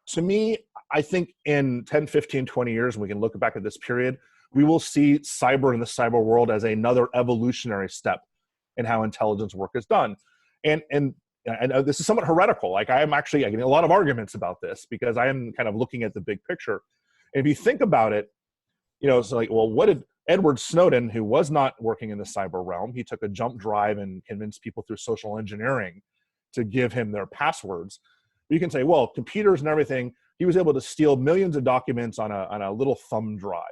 To me, I think in 10, 15, 20 years, when we can look back at this period, we will see cyber in the cyber world as another evolutionary step in how intelligence work is done. And this is somewhat heretical. Like I getting a lot of arguments about this because I am kind of looking at the big picture. And if you think about it, it's like, well, what did Edward Snowden, who was not working in the cyber realm, he took a jump drive and convinced people through social engineering to give him their passwords. You can say, well, computers and everything, he was able to steal millions of documents on a little thumb drive.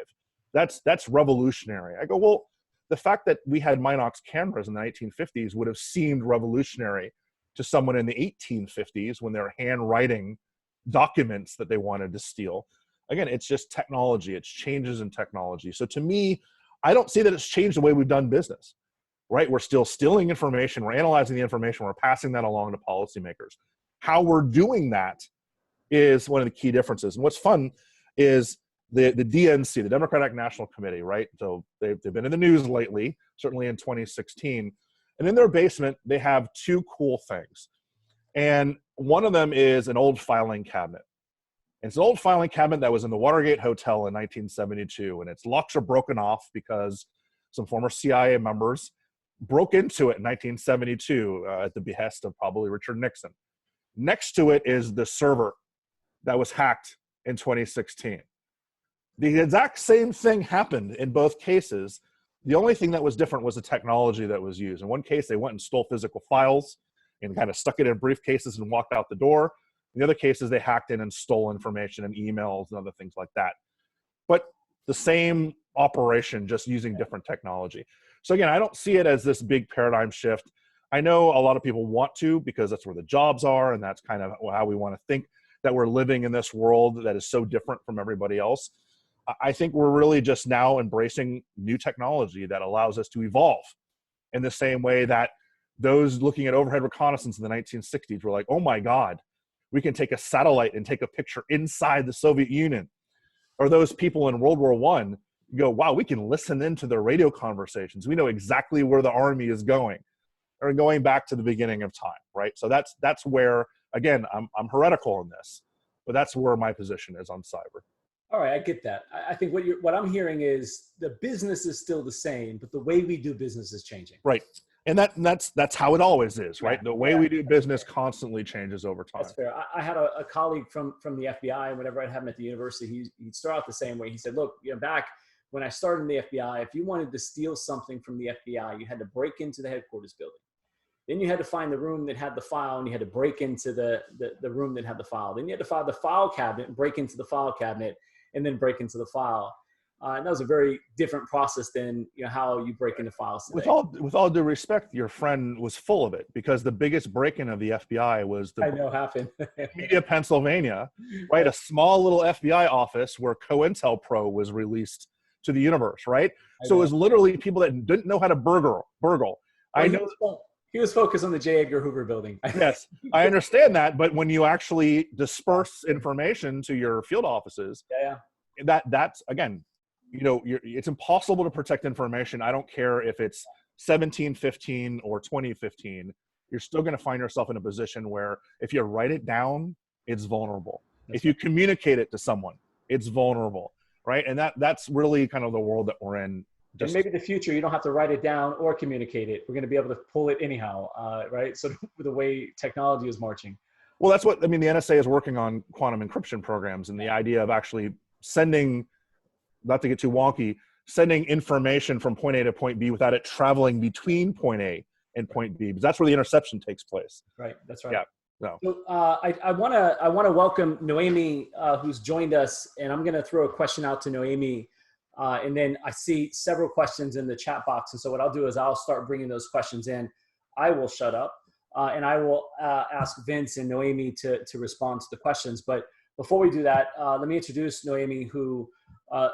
That's revolutionary. I go, well, the fact that we had Minox cameras in the 1950s would have seemed revolutionary to someone in the 1850s when they're handwriting documents that they wanted to steal. Again, it's just technology. It's changes in technology. So to me, I don't see that it's changed the way we've done business, right? We're still stealing information. We're analyzing the information. We're passing that along to policymakers. How we're doing that is one of the key differences. And what's fun is the DNC, the Democratic National Committee, right? So they've been in the news lately, certainly in 2016. And in their basement, they have two cool things. And one of them is an old filing cabinet. It's an old filing cabinet that was in the Watergate Hotel in 1972. And its locks are broken off because some former CIA members broke into it in 1972 at the behest of probably Richard Nixon. Next to it is the server that was hacked in 2016. The exact same thing happened in both cases. The only thing that was different was the technology that was used. In one case, they went and stole physical files and kind of stuck it in briefcases and walked out the door. In the other cases, they hacked in and stole information and emails and other things like that. But the same operation, just using different technology. So again, I don't see it as this big paradigm shift. I know a lot of people want to, because that's where the jobs are, and that's kind of how we want to think that we're living in this world that is so different from everybody else. I think we're really just now embracing new technology that allows us to evolve in the same way that those looking at overhead reconnaissance in the 1960s were like, oh my God, we can take a satellite and take a picture inside the Soviet Union. Or those people in World War I go, wow, we can listen into their radio conversations. We know exactly where the army is going. Or going back to the beginning of time, right? So that's where, again, I'm heretical in this, but that's where my position is on cyber. All right, I get that. I think what I'm hearing is the business is still the same, but the way we do business is changing. Right, and that's how it always is, right? The way we do business constantly changes over time. That's fair. I had a colleague from the FBI, and whenever I'd have him at the university, he'd start out the same way. He said, look, back when I started in the FBI, if you wanted to steal something from the FBI, you had to break into the headquarters building. Then you had to find the room that had the file, and you had to break into the room that had the file. Then you had to find the file cabinet and break into the file cabinet, and then break into the file. And that was a very different process than how you break into files today. With all due respect, your friend was full of it, because the biggest break-in of the FBI was happened. Media, Pennsylvania, right? A small little FBI office where COINTELPRO was released to the universe, right? So it was literally people that didn't know how to burgle. I know. He was focused on the J. Edgar Hoover building. Yes, I understand that, but when you actually disperse information to your field offices, that's again, it's impossible to protect information. I don't care if it's 1715 or 2015. You're still going to find yourself in a position where if you write it down, it's vulnerable. If you communicate it to someone, it's vulnerable, right? And that's really kind of the world that we're in. And maybe the future, you don't have to write it down or communicate it. We're going to be able to pull it anyhow, right? So the way technology is marching. Well, that's what, I mean, the NSA is working on quantum encryption programs, and the idea of actually sending, not to get too wonky, sending information from point A to point B without it traveling between point A and point B, because that's where the interception takes place. Right, that's right. Yeah. No. So I want to welcome Noemi, who's joined us, and I'm going to throw a question out to Noemi. And then I see several questions in the chat box. And so what I'll do is I'll start bringing those questions in. I will shut up and I will ask Vince and Noemi to respond to the questions. But before we do that, let me introduce Noemi, who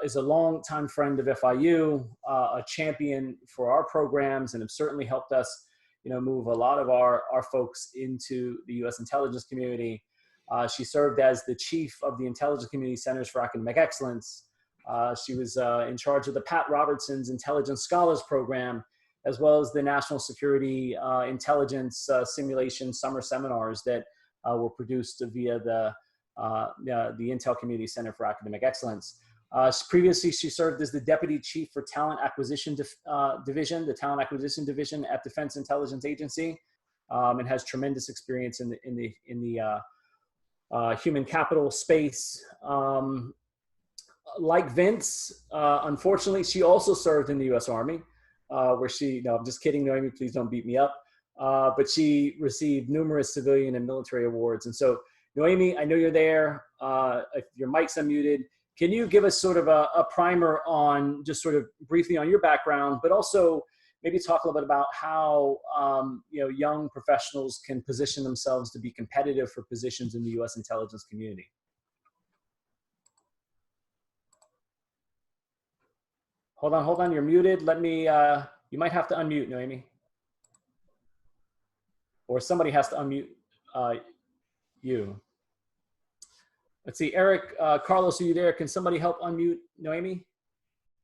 is a longtime friend of FIU, a champion for our programs, and have certainly helped us, move a lot of our folks into the U.S. intelligence community. She served as the chief of the Intelligence Community Centers for Academic Excellence. She was in charge of the Pat Robertson's Intelligence Scholars Program, as well as the National Security Intelligence Simulation Summer Seminars that were produced via the Intel Community Center for Academic Excellence. Previously, she served as the Deputy Chief for Talent Acquisition Division, the Talent Acquisition Division at Defense Intelligence Agency, and has tremendous experience in the human capital space. Like Vince, unfortunately, she also served in the U.S. Army, where I'm just kidding, Noemi, please don't beat me up. But she received numerous civilian and military awards. And so, Noemi, I know you're there. If your mic's unmuted, can you give us sort of a primer on just sort of briefly on your background, but also maybe talk a little bit about how young professionals can position themselves to be competitive for positions in the U.S. intelligence community? Hold on, you're muted. Let me, you might have to unmute, Noemi. Or somebody has to unmute you. Let's see, Eric, Carlos, are you there? Can somebody help unmute Noemi?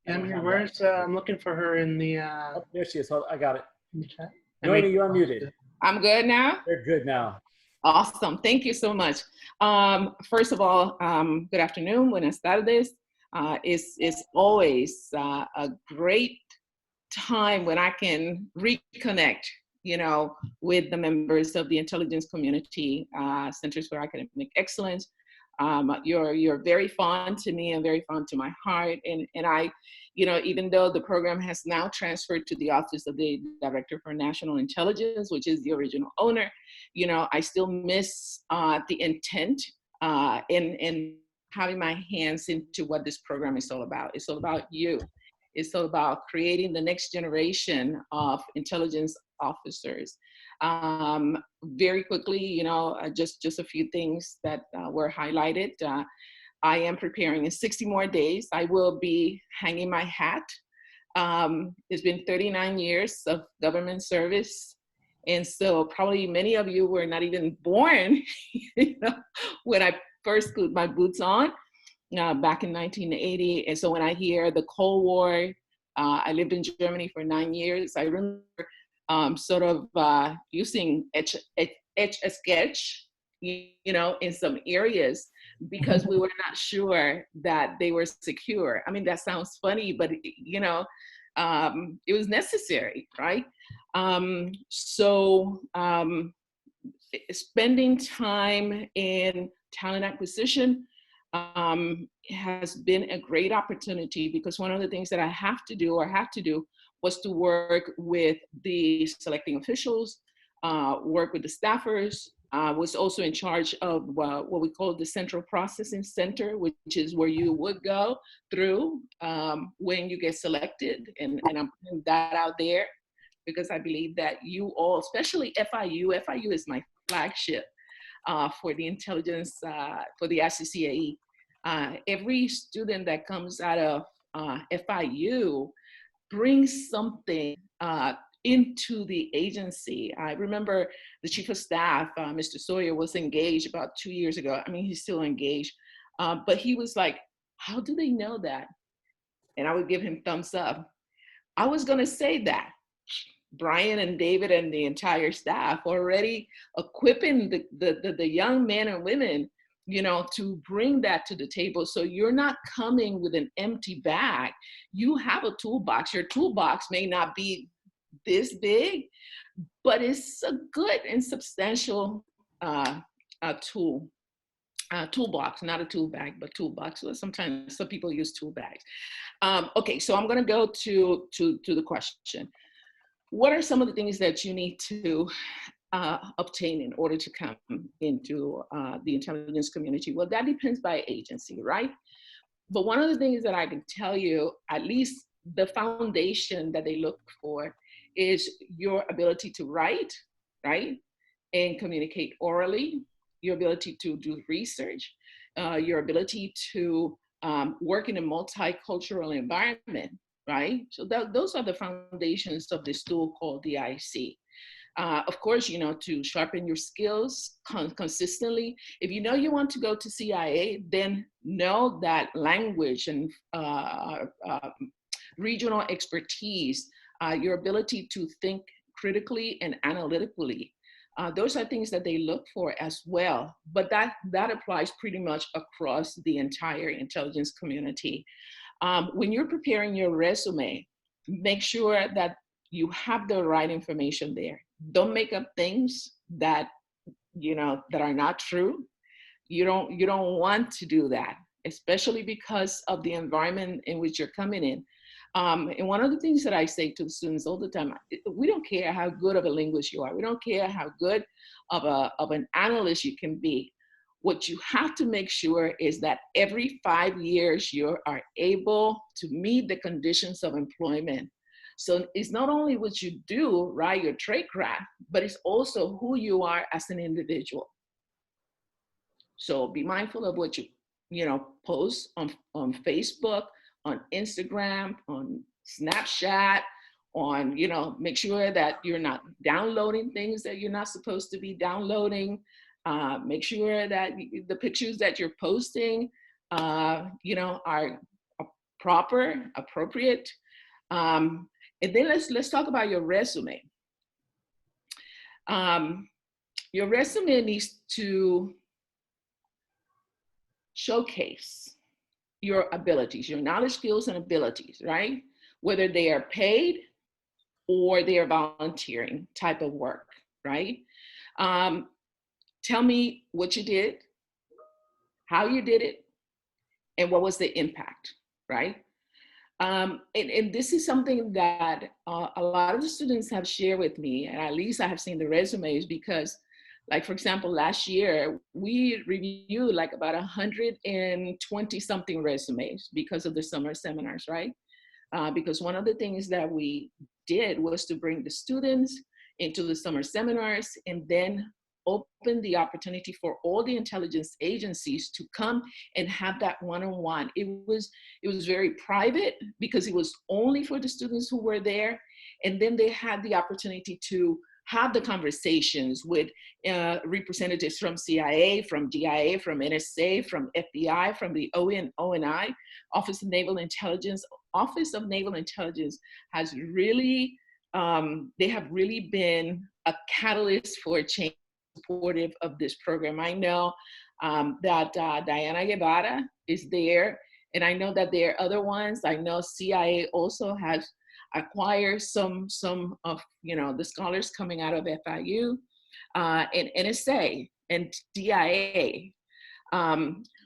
I'm here. I'm looking for her in the oh, there she is. Hold, I got it. in the chat. Noemi, you're unmuted. I'm good now? You're good now. Awesome. Thank you so much. First of all, good afternoon. Buenas tardes. It's always a great time when I can reconnect, with the members of the intelligence community, Centers for Academic Excellence. You're very fond to me and very fond to my heart. And I, even though the program has now transferred to the Office of the Director for National Intelligence, which is the original owner, I still miss the intent and having my hands into what this program is all about. It's all about you. It's all about creating the next generation of intelligence officers. Very quickly, just a few things that were highlighted. I am preparing in 60 more days. I will be hanging my hat. It's been 39 years of government service. And so probably many of you were not even born when I first put my boots on back in 1980. And so when I hear the Cold War, I lived in Germany for 9 years. I remember using Etch-a-Sketch, in some areas because we were not sure that they were secure. I mean, that sounds funny, but it was necessary, right? Spending time in talent acquisition has been a great opportunity because one of the things that I have to do was to work with the selecting officials, work with the staffers, was also in charge of what we call the Central Processing Center, which is where you would go through when you get selected. And I'm putting that out there because I believe that you all, especially FIU is my flagship for the intelligence, for the ICCAE. Every student that comes out of FIU brings something into the agency. I remember the chief of staff, Mr. Sawyer, was engaged about 2 years ago. I mean, he's still engaged, but he was like, how do they know that? And I would give him thumbs up. I was gonna say that. Brian and David and the entire staff already equipping the young men and women, you know, to bring that to the table. So you're not coming with an empty bag. You have a toolbox. Your toolbox may not be this big, but it's a good and substantial toolbox, not a tool bag, but toolbox. So sometimes some people use tool bags. Okay, so I'm gonna go to the question. What are some of the things that you need to obtain in order to come into the intelligence community? Well, that depends by agency, right? But one of the things that I can tell you, at least the foundation that they look for, is your ability to write, right? And communicate orally, your ability to do research, your ability to work in a multicultural environment, right? So those are the foundations of this tool called DIC. Of course, you know, to sharpen your skills consistently. If you know you want to go to CIA, then know that language and regional expertise, your ability to think critically and analytically, those are things that they look for as well. But that applies pretty much across the entire intelligence community. When you're preparing your resume, make sure that you have the right information there. Don't make up things that, you know, that are not true. You don't want to do that, especially because of the environment in which you're coming in. And one of the things that I say to the students all the time, we don't care how good of a linguist you are. We don't care how good of an analyst you can be. What you have to make sure is that every 5 years you are able to meet the conditions of employment. So it's not only what you do, right, your trade craft, but it's also who you are as an individual. So be mindful of what you know, post on Facebook, on Instagram, on Snapchat, on, you know, make sure that you're not downloading things that you're not supposed to be downloading. Make sure that the pictures that you're posting, you know, are proper, appropriate. And then let's talk about your resume. Your resume needs to showcase your abilities, your knowledge, skills, and abilities, right? Whether they are paid or they are volunteering type of work, right? Tell me what you did, how you did it, and what was the impact, right? And this is something that a lot of the students have shared with me, and at least I have seen the resumes, because, like, for example, last year, we reviewed like about 120 something resumes because of the summer seminars, right? Because one of the things that we did was to bring the students into the summer seminars and then open the opportunity for all the intelligence agencies to come and have that one-on-one. It was very private because it was only for the students who were there. And then they had the opportunity to have the conversations with representatives from CIA, from DIA, from NSA, from FBI, from the ONI, Office of Naval Intelligence. Office of Naval Intelligence has really, they have really been a catalyst for change, supportive of this program. I know that Diana Guevara is there, and I know that there are other ones. I know CIA also has acquired some of, you know, the scholars coming out of FIU, and NSA and DIA.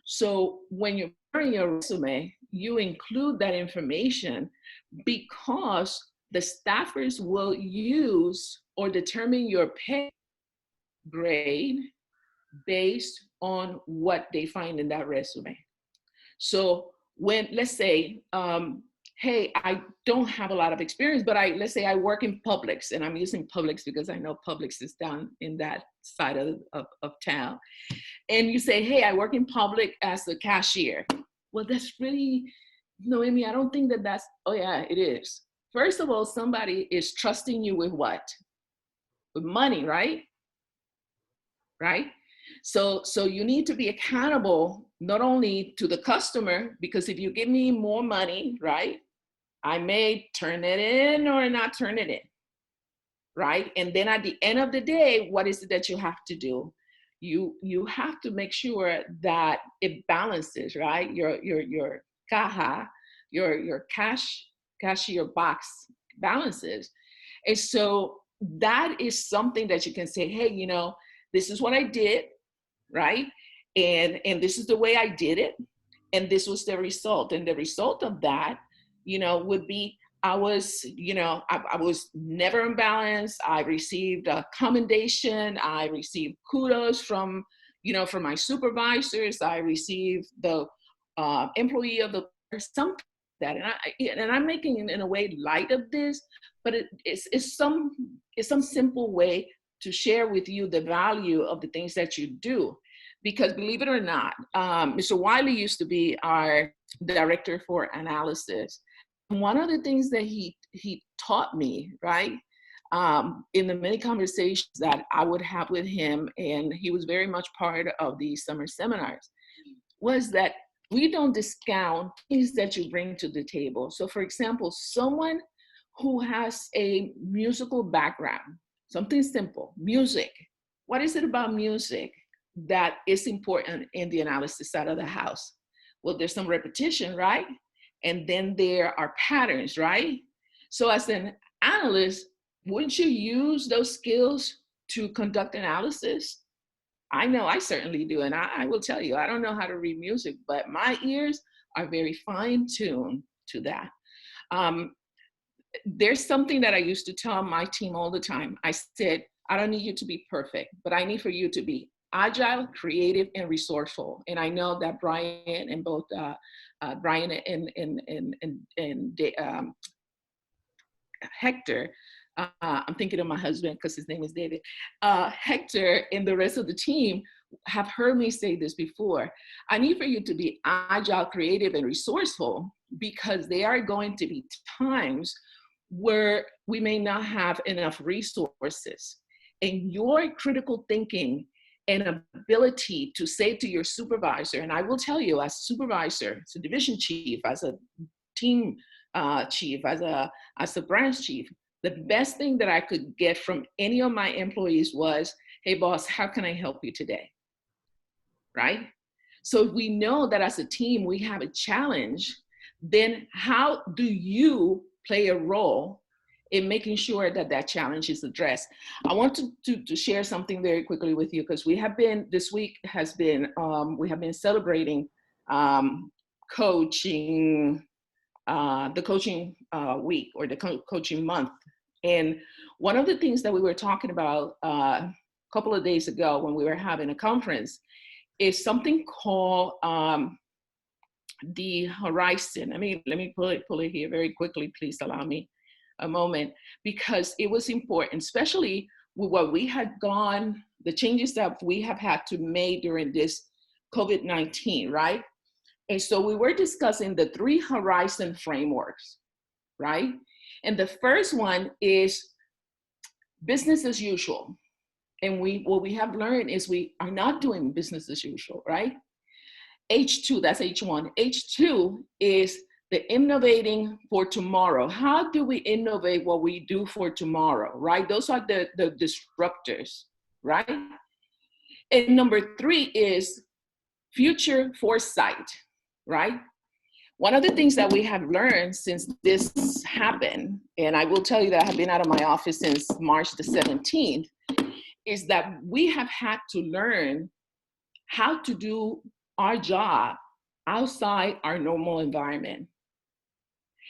So when you're preparing your resume, you include that information because the staffers will use or determine your pay grade based on what they find in that resume. So when, let's say, hey, I don't have a lot of experience, but let's say I work in Publix, and I'm using Publix because I know Publix is down in that side of town. And you say, hey, I work in Publix as a cashier. Well, that's really, Noemi, I don't think that's, oh yeah, it is. First of all, somebody is trusting you with what? With money, right? Right? So you need to be accountable not only to the customer, because if you give me more money, right, I may turn it in or not turn it in, right? And then at the end of the day, what is it that you have to do? You have to make sure that it balances, right? Your caja, your cashier box balances. And so that is something that you can say, hey, you know, this is what I did, right? And this is the way I did it. And this was the result. And the result of that, you know, would be I was, you know, I was never imbalanced. I received a commendation. I received kudos from, you know, from my supervisors. I received the employee of the something like that. And I'm making it in a way light of this, but it's some simple way to share with you the value of the things that you do. Because believe it or not, Mr. Wiley used to be our director for analysis. One of the things that he taught me, right, in the many conversations that I would have with him, and he was very much part of the summer seminars, was that we don't discount things that you bring to the table. So for example, someone who has a musical background, something simple, music. What is it about music that is important in the analysis side of the house? Well, there's some repetition, right? And then there are patterns, right? So as an analyst, wouldn't you use those skills to conduct analysis? I know I certainly do. And I will tell you, I don't know how to read music, but my ears are very fine-tuned to that. There's something that I used to tell my team all the time. I said, I don't need you to be perfect, but I need for you to be agile, creative, and resourceful. And I know that Brian and both Brian and Hector, I'm thinking of my husband because his name is David, Hector and the rest of the team have heard me say this before. I need for you to be agile, creative, and resourceful, because there are going to be times where we may not have enough resources. And your critical thinking and ability to say to your supervisor, and I will tell you, as supervisor, as a division chief, as a team chief, as a branch chief, the best thing that I could get from any of my employees was, hey boss, how can I help you today? Right? So if we know that as a team we have a challenge, then how do you play a role in making sure that that challenge is addressed? I want to share something very quickly with you, because we have been, this week has been, we have been celebrating coaching, the coaching week, or the coaching month. And one of the things that we were talking about a couple of days ago when we were having a conference is something called the horizon. I mean, let me pull it here very quickly. Please allow me a moment, because it was important, especially with what we had gone, the changes that we have had to make during this COVID-19, right? And so we were discussing the 3 horizon frameworks, right? And the first one is business as usual. And what we have learned is we are not doing business as usual, right? H2, that's H1. H2 is the innovating for tomorrow. How do we innovate what we do for tomorrow, right? Those are the disruptors, right? And number 3 is future foresight, right? One of the things that we have learned since this happened, and I will tell you that I have been out of my office since March the 17th, is that we have had to learn how to do our job outside our normal environment.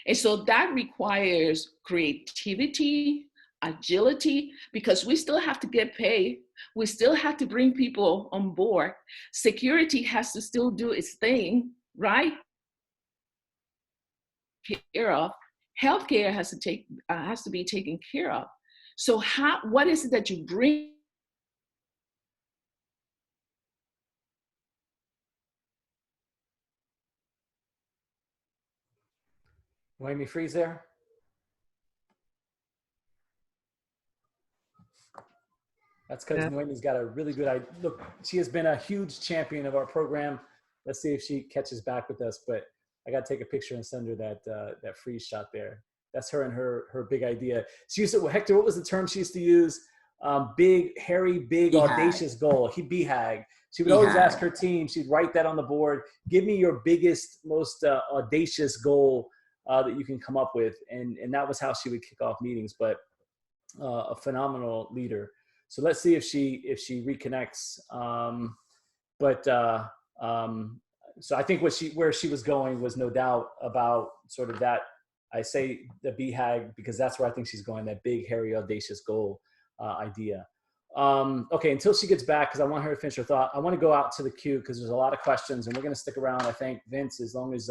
And so that requires creativity, agility, because we still have to get paid. We still have to bring people on board. Security has to still do its thing, right? Care of. Healthcare has to be taken care of. So what is it that you bring? Noemi, freeze there. That's because Noemi's got a really good idea. Look, she has been a huge champion of our program. Let's see if she catches back with us. But I got to take a picture and send her that freeze shot there. That's her and her big idea. She used to, Hector, what was the term she used to use? Big, hairy, big, audacious goal. BHAG. She would always ask her team, she'd write that on the board. Give me your biggest, most audacious goal that you can come up with. And that was how she would kick off meetings, but a phenomenal leader. So let's see if she reconnects. So I think where she was going was no doubt about sort of that. I say the BHAG because that's where I think she's going, that big, hairy, audacious goal idea. Okay, until she gets back, because I want her to finish her thought, I want to go out to the queue because there's a lot of questions, and we're going to stick around. I think, Vince, as long as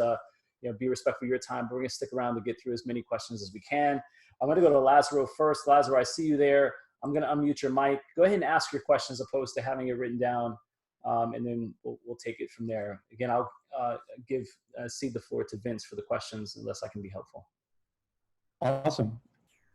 be respectful of your time, but we're going to stick around to get through as many questions as we can. I'm going to go to Lazaro first. Lazaro, I see you there. I'm going to unmute your mic. Go ahead and ask your question as opposed to having it written down, and then we'll take it from there. Again, I'll cede the floor to Vince for the questions unless I can be helpful. Awesome.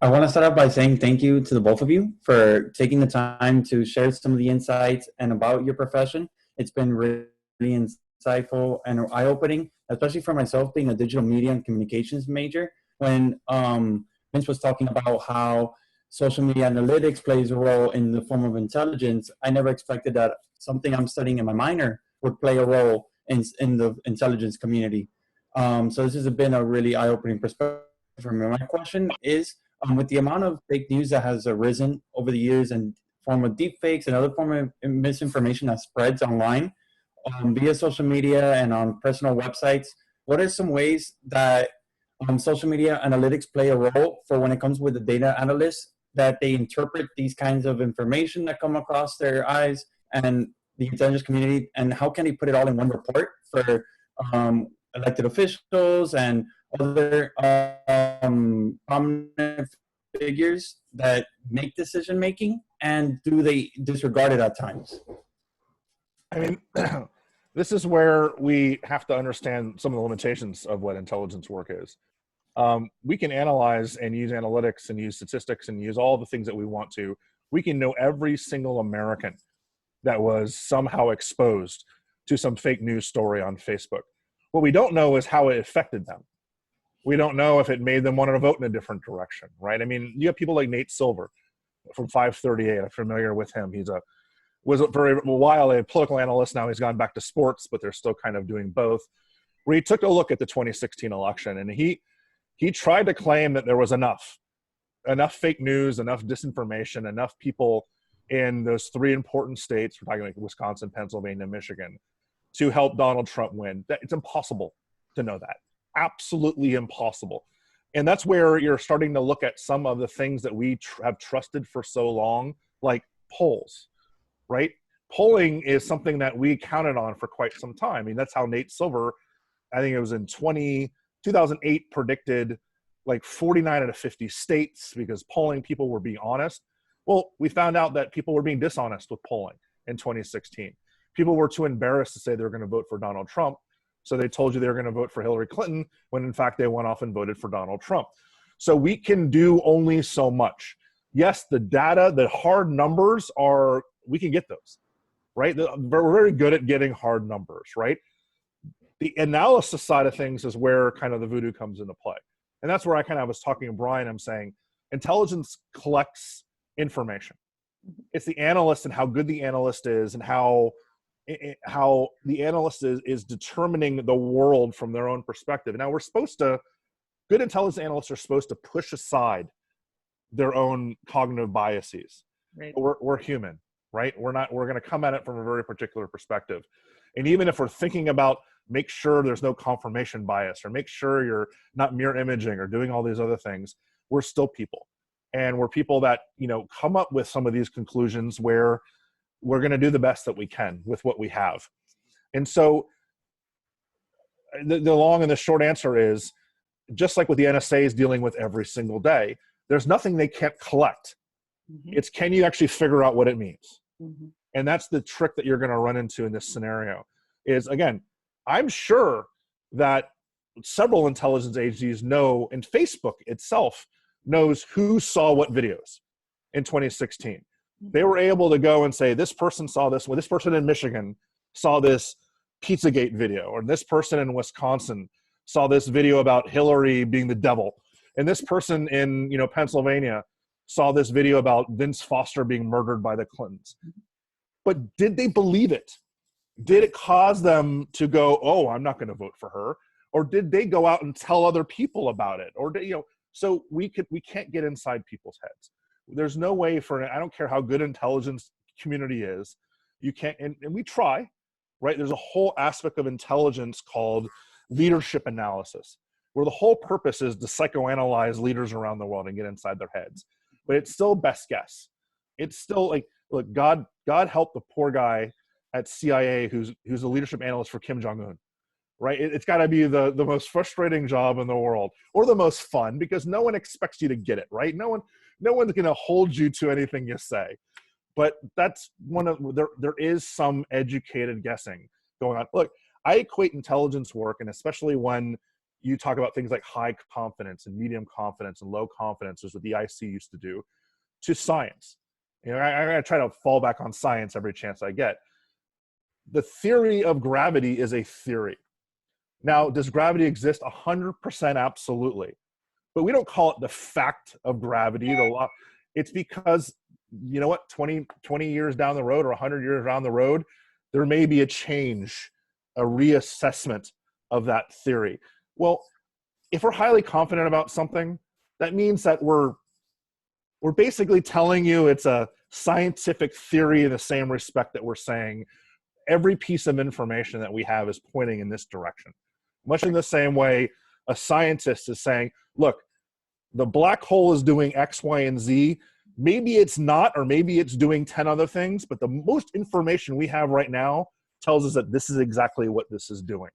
I want to start out by saying thank you to the both of you for taking the time to share some of the insights and about your profession. It's been really insightful and eye-opening, especially for myself being a digital media and communications major. When Vince was talking about how social media analytics plays a role in the form of intelligence, I never expected that something I'm studying in my minor would play a role in the intelligence community. So this has been a really eye-opening perspective for me. My question is, with the amount of fake news that has arisen over the years and form of deepfakes and other form of misinformation that spreads online via social media and on personal websites, what are some ways that social media analytics play a role for when it comes with the data analysts, that they interpret these kinds of information that come across their eyes and the intelligence community, and how can they put it all in one report for elected officials and other prominent figures that make decision making, and do they disregard it at times? I mean, this is where we have to understand some of the limitations of what intelligence work is. We can analyze and use analytics and use statistics and use all the things that we want to. We can know every single American that was somehow exposed to some fake news story on Facebook. What we don't know is how it affected them. We don't know if it made them want to vote in a different direction, right? I mean, you have people like Nate Silver from 538. I'm familiar with him. Was for a while a political analyst. Now he's gone back to sports, but they're still kind of doing both. Where he took a look at the 2016 election, and he tried to claim that there was enough fake news, enough disinformation, enough people in those three important states, we're talking like Wisconsin, Pennsylvania, Michigan, to help Donald Trump win. It's impossible to know that. Absolutely impossible. And that's where you're starting to look at some of the things that we have trusted for so long, like polls, right? Polling is something that we counted on for quite some time. I mean, that's how Nate Silver, I think it was in 2008, predicted like 49 out of 50 states because polling people were being honest. Well, we found out that people were being dishonest with polling in 2016. People were too embarrassed to say they were going to vote for Donald Trump. So they told you they were going to vote for Hillary Clinton when in fact they went off and voted for Donald Trump. So we can do only so much. Yes, the data, the hard numbers we can get those, right? We're very good at getting hard numbers, right? The analysis side of things is where kind of the voodoo comes into play. And that's where I was talking to Brian, I'm saying intelligence collects information. It's the analyst and how good the analyst is and how the analyst is determining the world from their own perspective. Now good intelligence analysts are supposed to push aside their own cognitive biases. Right. We're human, right? We're going to come at it from a very particular perspective. And even if we're thinking about make sure there's no confirmation bias or make sure you're not mirror imaging or doing all these other things, we're still people. And we're people that, come up with some of these conclusions where we're going to do the best that we can with what we have. And so the long and the short answer is, just like what the NSA is dealing with every single day, there's nothing they can't collect. Mm-hmm. It's can you actually figure out what it means? Mm-hmm. And that's the trick that you're going to run into in this scenario is, again, I'm sure that several intelligence agencies know, and Facebook itself knows who saw what videos in 2016. They were able to go and say, this person saw this, well, this person in Michigan saw this Pizzagate video, or this person in Wisconsin saw this video about Hillary being the devil. And this person in, Pennsylvania saw this video about Vince Foster being murdered by the Clintons. But did they believe it? Did it cause them to go, oh, I'm not going to vote for her? Or did they go out and tell other people about it? Or, so we can't get inside people's heads. There's no way I don't care how good intelligence community is, you can't, and we try, right? There's a whole aspect of intelligence called leadership analysis, where the whole purpose is to psychoanalyze leaders around the world and get inside their heads. But it's still best guess. It's still like, look, God help the poor guy at CIA who's a leadership analyst for Kim Jong-un, right? It's got to be the most frustrating job in the world, or the most fun, because no one expects you to get it, right? No one's going to hold you to anything you say. But that's there is some educated guessing going on. Look, I equate intelligence work, and especially when you talk about things like high confidence and medium confidence and low confidence, is what the IC used to do, to science. I try to fall back on science every chance I get. The theory of gravity is a theory. Now, does gravity exist? 100% absolutely. But we don't call it the fact of gravity, the law. It's because, 20 years down the road or 100 years down the road, there may be a change, a reassessment of that theory. Well, if we're highly confident about something, that means that we're basically telling you it's a scientific theory in the same respect that we're saying every piece of information that we have is pointing in this direction. Much in the same way, a scientist is saying, look, the black hole is doing X, Y, and Z. Maybe it's not, or maybe it's doing 10 other things, but the most information we have right now tells us that this is exactly what this is doing.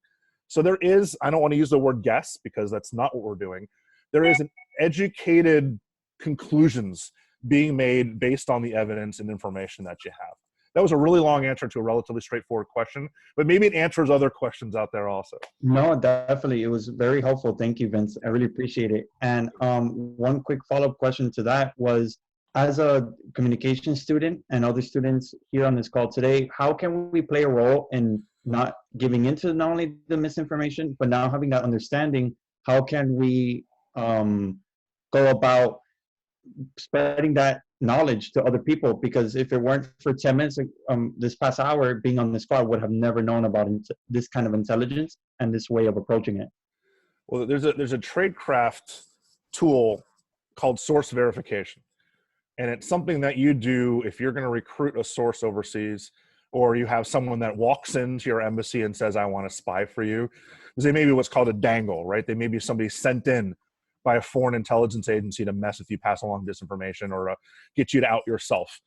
So there is, I don't want to use the word guess because that's not what we're doing. There is an educated conclusions being made based on the evidence and information that you have. That was a really long answer to a relatively straightforward question, but maybe it answers other questions out there also. No, definitely. It was very helpful. Thank you, Vince. I really appreciate it. And one quick follow-up question to that was, as a communication student and other students here on this call today, how can we play a role in not giving into not only the misinformation, but now having that understanding? How can we go about spreading that knowledge to other people? Because if it weren't for 10 minutes this past hour being on this call, I would have never known about this kind of intelligence and this way of approaching it. Well, there's a tradecraft tool called source verification. And it's something that you do if you're going to recruit a source overseas, or you have someone that walks into your embassy and says, I want to spy for you. They may be what's called a dangle, right? They may be somebody sent in by a foreign intelligence agency to mess with you, pass along disinformation, or get you to out yourself.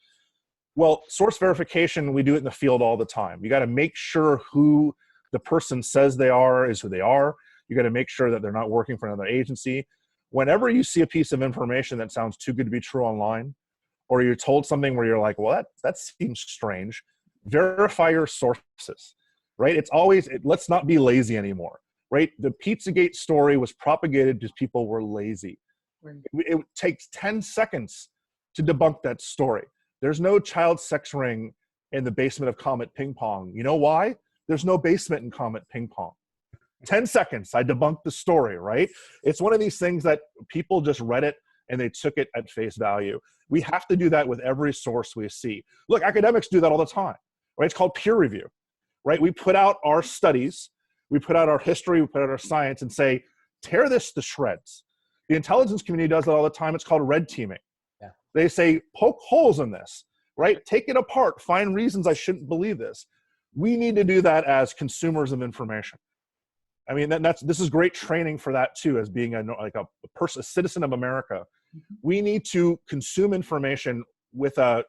Well, source verification, we do it in the field all the time. You got to make sure who the person says they are is who they are. You got to make sure that they're not working for another agency. Whenever you see a piece of information that sounds too good to be true online, or you're told something where you're like, well, that seems strange, verify your sources, right? It's always, let's not be lazy anymore, right? The Pizzagate story was propagated because people were lazy. Right. It takes 10 seconds to debunk that story. There's no child sex ring in the basement of Comet Ping Pong. You know why? There's no basement in Comet Ping Pong. 10 seconds, I debunked the story, right? It's one of these things that people just read it and they took it at face value. We have to do that with every source we see. Look, academics do that all the time, right? It's called peer review, right? We put out our studies, we put out our history, we put out our science and say, tear this to shreds. The intelligence community does that all the time. It's called red teaming. Yeah. They say, poke holes in this, right? Take it apart, find reasons I shouldn't believe this. We need to do that as consumers of information. I mean, this is great training for that too, as being a citizen of America. Mm-hmm. We need to consume information with a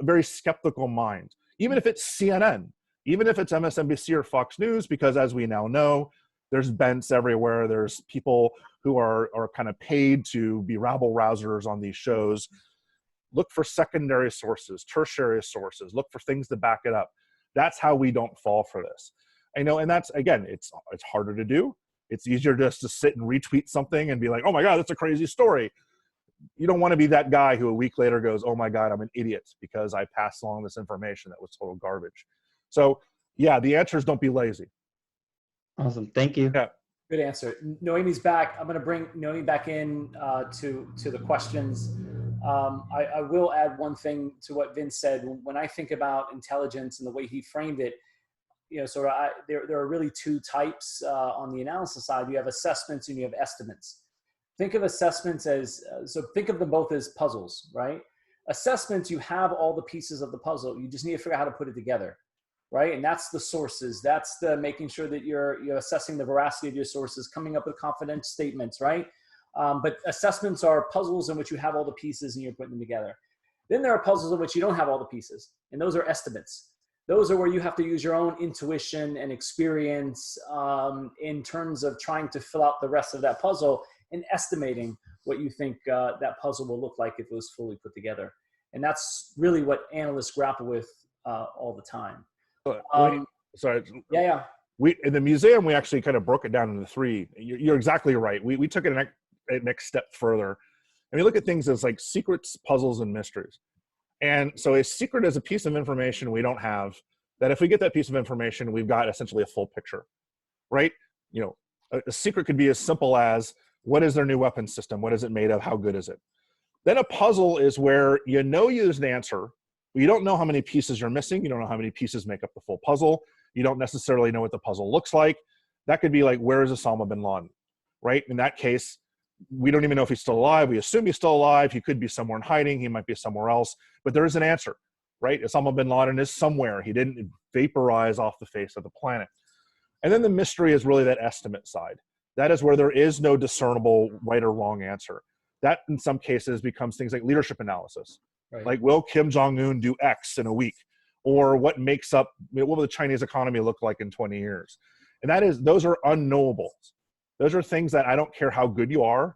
very skeptical mind, even if it's CNN, even if it's MSNBC or Fox News, because as we now know, there's bents everywhere. There's people who are kind of paid to be rabble-rousers on these shows. Look for secondary sources, tertiary sources. Look for things to back it up. That's how we don't fall for this. I know, and that's, again, it's harder to do. It's easier just to sit and retweet something and be like, oh my God, that's a crazy story. you don't want to be that guy who a week later goes, oh my God, I'm an idiot because I passed along this information that was total garbage. So yeah, the answer is don't be lazy. Awesome. Thank you. Yeah. Good answer. Noemi's back. I'm going to bring Noemi back in to the questions. I will add one thing to what Vince said. When I think about intelligence and the way he framed it, sort of there are really two types on the analysis side. You have assessments and you have estimates. Think of assessments as, so think of them both as puzzles, right? Assessments, you have all the pieces of the puzzle. You just need to figure out how to put it together, right? And that's the sources. That's the making sure that you're assessing the veracity of your sources, coming up with confident statements, right? But assessments are puzzles in which you have all the pieces and you're putting them together. Then there are puzzles in which you don't have all the pieces, and those are estimates. Those are where you have to use your own intuition and experience in terms of trying to fill out the rest of that puzzle and estimating what you think that puzzle will look like if it was fully put together. And that's really what analysts grapple with all the time. Sorry. Yeah. We, in the museum, we actually kind of broke it down into three. You're exactly right. We took it a next step further. And we look at things as like secrets, puzzles, and mysteries. And so a secret is a piece of information we don't have, that if we get that piece of information, we've got essentially a full picture, right? A secret could be as simple as, what is their new weapon system? What is it made of? How good is it? Then a puzzle is where there's an answer, but you don't know how many pieces you're missing. You don't know how many pieces make up the full puzzle. You don't necessarily know what the puzzle looks like. That could be like, where is Osama bin Laden, right? In that case, we don't even know if he's still alive. We assume he's still alive. He could be somewhere in hiding. He might be somewhere else, but there is an answer, right? Osama bin Laden is somewhere. He didn't vaporize off the face of the planet. And then the mystery is really that estimate side. That is where there is no discernible right or wrong answer. That in some cases becomes things like leadership analysis. Right. Like, will Kim Jong-un do X in a week? Or what will the Chinese economy look like in 20 years? And those are unknowables. Those are things that I don't care how good you are,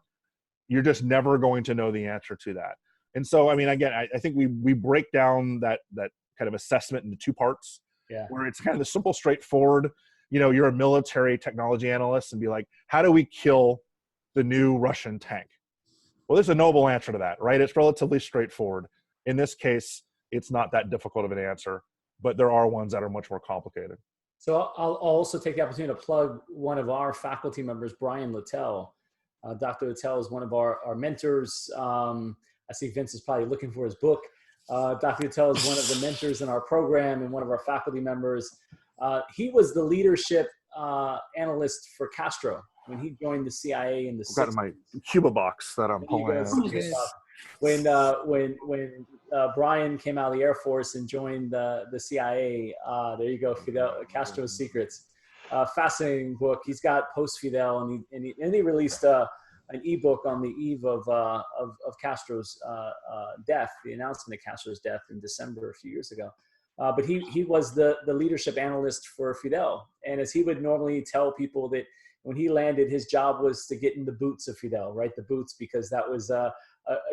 you're just never going to know the answer to that. And so, I mean, again, I think we break down that kind of assessment into two parts, where it's kind of the simple, straightforward, you're a military technology analyst and be like, how do we kill the new Russian tank? Well, there's a noble answer to that, right? It's relatively straightforward. In this case, it's not that difficult of an answer, but there are ones that are much more complicated. So I'll also take the opportunity to plug one of our faculty members, Brian Littell. Dr. Littell is one of our mentors. I see Vince is probably looking for his book. Dr. Littell is one of the mentors in our program and one of our faculty members. He was the leadership analyst for Castro when he joined the CIA in the 60s. I've got my Cuba box that I'm pulling out. When Brian came out of the Air Force and joined the CIA, there you go, Fidel Castro's Secrets. Fascinating book. He's got post Fidel, and he released an ebook on the eve of Castro's death, the announcement of Castro's death in December a few years ago. But he was the leadership analyst for Fidel, and as he would normally tell people that when he landed, his job was to get in the boots of Fidel, right? The boots, because that was a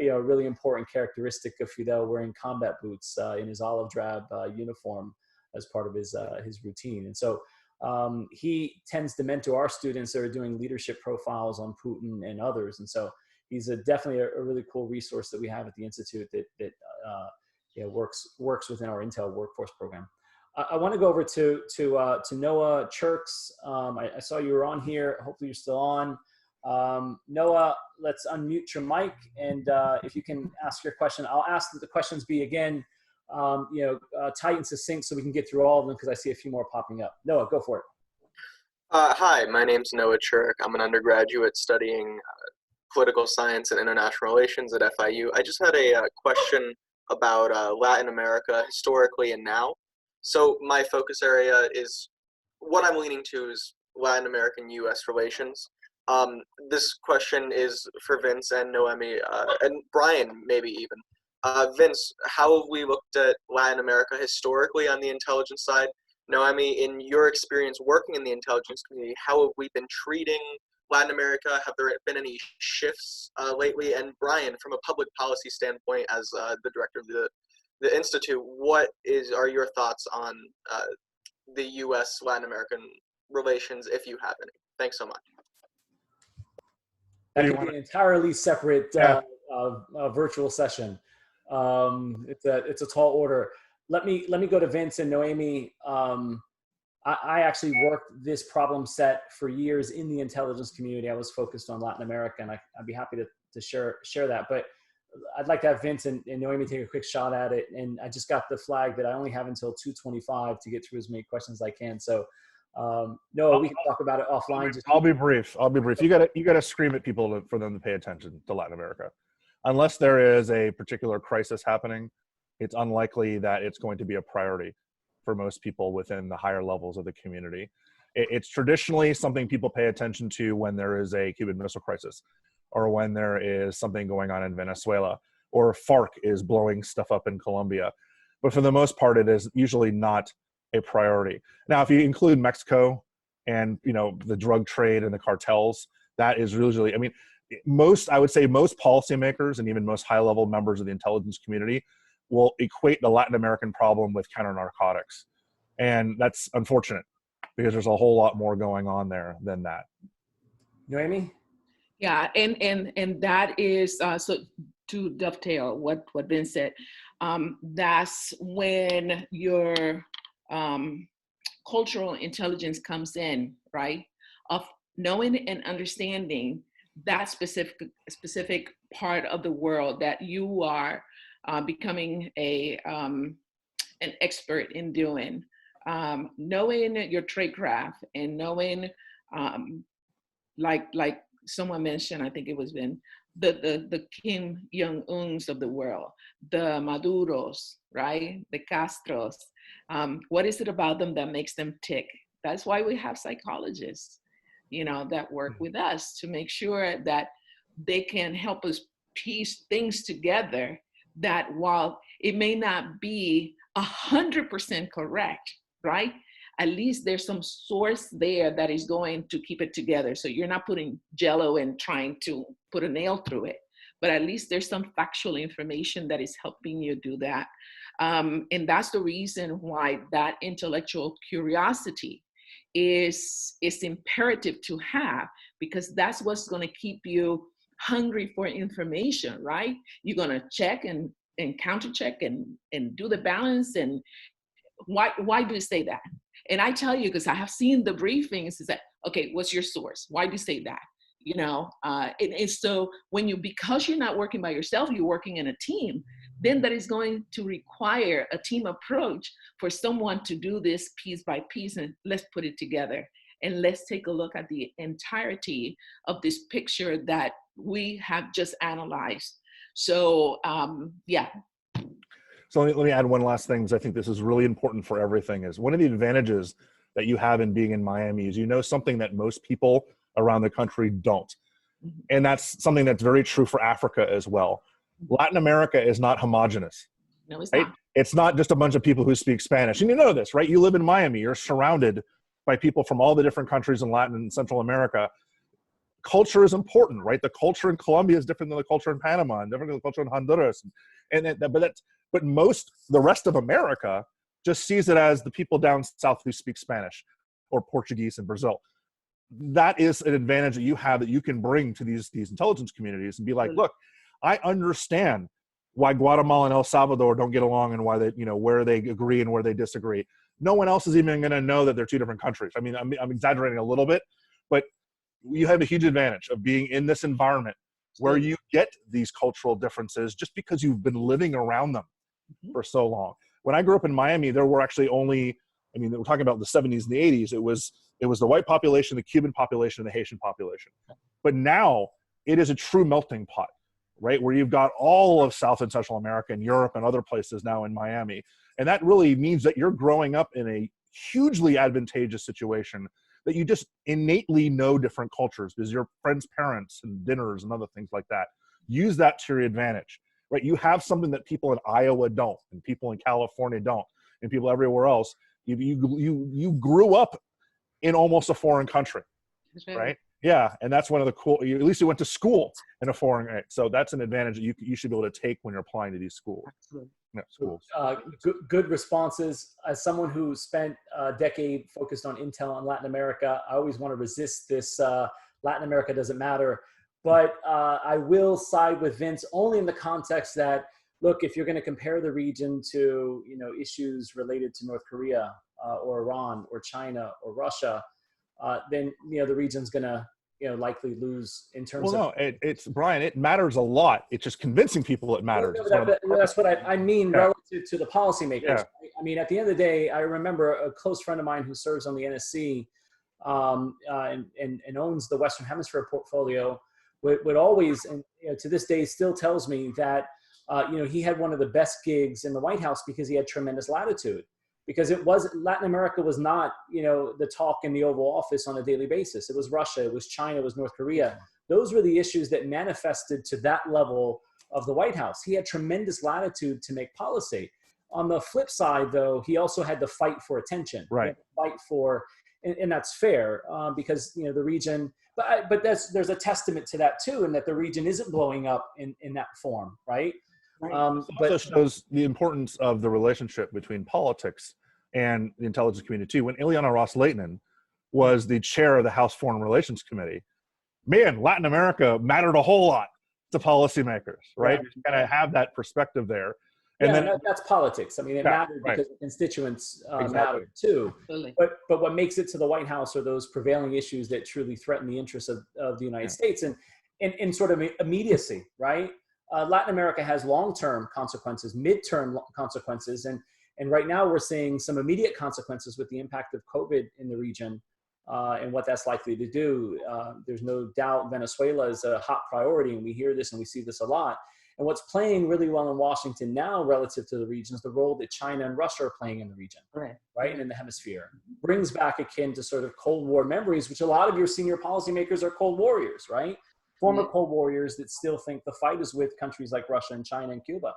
really important characteristic of Fidel, wearing combat boots in his olive drab uniform as part of his routine. And so he tends to mentor our students that are doing leadership profiles on Putin and others. And so he's definitely a really cool resource that we have at the Institute that works within our Intel workforce program. I want to go over to Noah Chirks. I saw you were on here. Hopefully you're still on. Noah, let's unmute your mic, and if you can ask your question. I'll ask that the questions be, again, tight and succinct so we can get through all of them, because I see a few more popping up. Noah, go for it. Hi, my name's Noah Chirk. I'm an undergraduate studying political science and international relations at FIU. I just had a question about Latin America historically and now. So my focus area is, what I'm leaning to is Latin American-U.S. relations. This question is for Vince and Noemi, and Brian maybe even. Vince, how have we looked at Latin America historically on the intelligence side? Noemi, in your experience working in the intelligence community, how have we been treating Latin America? Have there been any shifts lately? And Brian, from a public policy standpoint, as the director of the Institute, what are your thoughts on the U.S. Latin American relations, if you have any? Thanks so much. That could be an entirely separate virtual session. It's a tall order. Let me go to Vince and Noemi. I actually worked this problem set for years in the intelligence community. I was focused on Latin America, and I'd be happy to share that. But I'd like to have Vince and Noemi take a quick shot at it. And I just got the flag that I only have until 2:25 to get through as many questions as I can. So no, we can talk about it offline. I'll be brief. You gotta scream at people for them to pay attention to Latin America. Unless there is a particular crisis happening, it's unlikely that it's going to be a priority for most people within the higher levels of the community. It's traditionally something people pay attention to when there is a Cuban Missile Crisis, or when there is something going on in Venezuela, or FARC is blowing stuff up in Colombia. But for the most part, it is usually not a priority. Now, if you include Mexico and the drug trade and the cartels, that is usually, I would say most policymakers and even most high-level members of the intelligence community will equate the Latin American problem with counter-narcotics. And that's unfortunate, because there's a whole lot more going on there than that. Noemi? Yeah, and that is, so to dovetail what Vince said, that's when your cultural intelligence comes in, right? Of knowing and understanding that specific part of the world that you are becoming an expert in doing. Knowing your tradecraft and knowing, like someone mentioned, I think it was Vin, the Kim Jong-uns of the world, the Maduros, right? The Castros. What is it about them that makes them tick? That's why we have psychologists, that work with us to make sure that they can help us piece things together, that while it may not be 100% correct, right? At least there's some source there that is going to keep it together. So you're not putting Jell-O and trying to put a nail through it, but at least there's some factual information that is helping you do that. And that's the reason why that intellectual curiosity is imperative to have, because that's what's going to keep you hungry for information, right? You're going to check and counter check and do the balance. And why do you say that? And I tell you, because I have seen the briefings, is that, okay, what's your source? Why do you say that? And so because you're not working by yourself, you're working in a team, then that is going to require a team approach for someone to do this piece by piece, and let's put it together. And let's take a look at the entirety of this picture that we have just analyzed. So, yeah. So let me add one last thing, because I think this is really important for everything. Is one of the advantages that you have in being in Miami is something that most people around the country don't. And that's something that's very true for Africa as well. Latin America is not homogenous. No, it's right? not. It's not just a bunch of people who speak Spanish. And you know this, right? You live in Miami. You're surrounded by people from all the different countries in Latin and Central America. Culture is important, right? The culture in Colombia is different than the culture in Panama, and different than the culture in Honduras. But the rest of America just sees it as the people down south who speak Spanish or Portuguese in Brazil. That is an advantage that you have, that you can bring to these intelligence communities and be like, look, I understand why Guatemala and El Salvador don't get along, and why they, where they agree and where they disagree. No one else is even going to know that they're two different countries. I mean, I'm exaggerating a little bit, but you have a huge advantage of being in this environment where you get these cultural differences just because you've been living around them for so long. When I grew up in Miami, there were actually only, we're talking about the 70s and the 80s. It was the white population, the Cuban population, and the Haitian population. But now it is a true melting pot, right? Where you've got all of South and Central America and Europe and other places now in Miami. And that really means that you're growing up in a hugely advantageous situation, that you just innately know different cultures because your friends' parents and dinners and other things like that. Use that to your advantage, right? You have something that people in Iowa don't, and people in California don't, and people everywhere else. You grew up in almost a foreign country, right? Yeah, and that's one of the cool. At least you went to school in a foreign. Right? So that's an advantage that you should be able to take when you're applying to these schools. Absolutely. Yeah, schools. Good responses. As someone who spent a decade focused on intel in Latin America, I always want to resist this Latin America doesn't matter. but I will side with Vince only in the context that, look, if you're going to compare the region to, you know, issues related to North Korea or Iran or China or Russia, then, you know, the region's going to, you know, likely lose in terms Well, of. no, it's Brian. It matters a lot. It's just convincing people it matters. That's what I mean, Yeah. relative to the policymakers. Yeah. I mean, at the end of the day, I remember a close friend of mine who serves on the NSC and owns the Western Hemisphere portfolio would always, and you know, to this day still tells me that you know, he had one of the best gigs in the White House because he had tremendous latitude. Because Latin America was not, you know, the talk in the Oval Office on a daily basis. It was Russia, it was China, it was North Korea. Those were the issues that manifested to that level of the White House. He had tremendous latitude to make policy. On the flip side, though, he also had to fight for attention. Right. Fight for, and that's fair because, you know, the region. But there's a testament to that too, in that the region isn't blowing up in that form, right? But also shows the importance of the relationship between politics and the intelligence community too. When Ileana Ros-Lehtinen was the chair of the House Foreign Relations Committee, man, Latin America mattered a whole lot to policymakers, right? You kind of have that perspective there. And then that's politics. I mean, it mattered because the constituents mattered too. Absolutely. But what makes it to the White House are those prevailing issues that truly threaten the interests of the United States and in sort of immediacy, right? Latin America has long-term consequences, mid-term consequences, and right now we're seeing some immediate consequences with the impact of COVID in the region and what that's likely to do. There's no doubt Venezuela is a hot priority, and we hear this and we see this a lot. And what's playing really well in Washington now relative to the region is the role that China and Russia are playing in the region, right? And in the hemisphere. Brings back akin to sort of Cold War memories, which a lot of your senior policymakers are Cold Warriors, right? Former Cold Warriors that still think the fight is with countries like Russia and China and Cuba.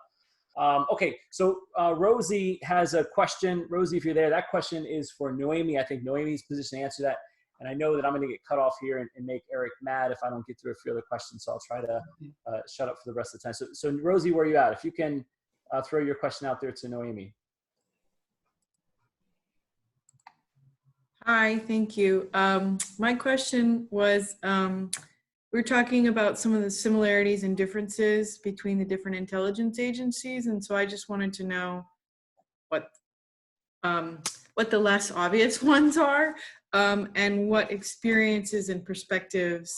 Okay, so Rosie has a question. Rosie, if you're there, that question is for Noemi. I think Noemi's positioned to answer that. And I know that I'm going to get cut off here and make Eric mad if I don't get through a few other questions. So I'll try to shut up for the rest of the time. So Rosie, where are you at? If you can throw your question out there to Noemi. Hi, thank you. My question was, we're talking about some of the similarities and differences between the different intelligence agencies. And so I just wanted to know what the less obvious ones are, and what experiences and perspectives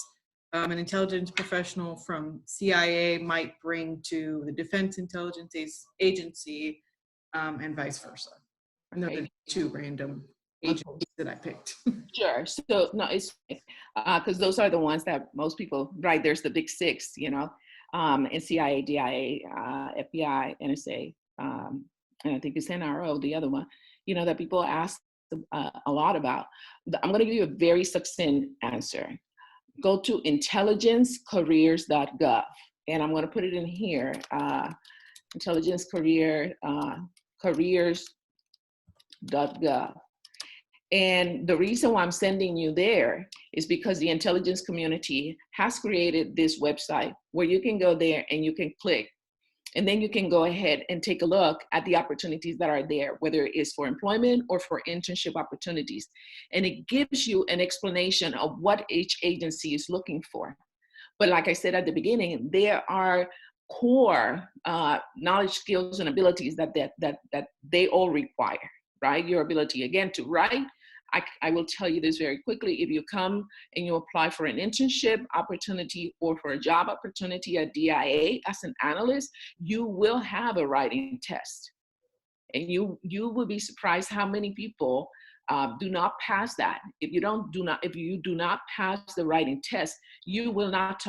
an intelligence professional from CIA might bring to the Defense Intelligence Agency and vice versa. And those are two random agencies that I picked. Sure. So no, it's because those are the ones that most people, right? There's the big six, you know, and CIA, DIA, FBI, NSA, and I think it's NRO, the other one, you know, that people ask a lot about. I'm going to give you a very succinct answer. Go to intelligencecareers.gov, and I'm going to put it in here. Careers.gov. And the reason why I'm sending you there is because the intelligence community has created this website where you can go there and you can click, and then you can go ahead and take a look at the opportunities that are there, whether it is for employment or for internship opportunities. And it gives you an explanation of what each agency is looking for. But like I said at the beginning, there are core knowledge, skills, and abilities that they all require, right? Your ability, again, to write. I will tell you this very quickly. If you come and you apply for an internship opportunity or for a job opportunity at DIA as an analyst, you will have a writing test. And you will be surprised how many people do not pass that. If you do not pass the writing test, you will not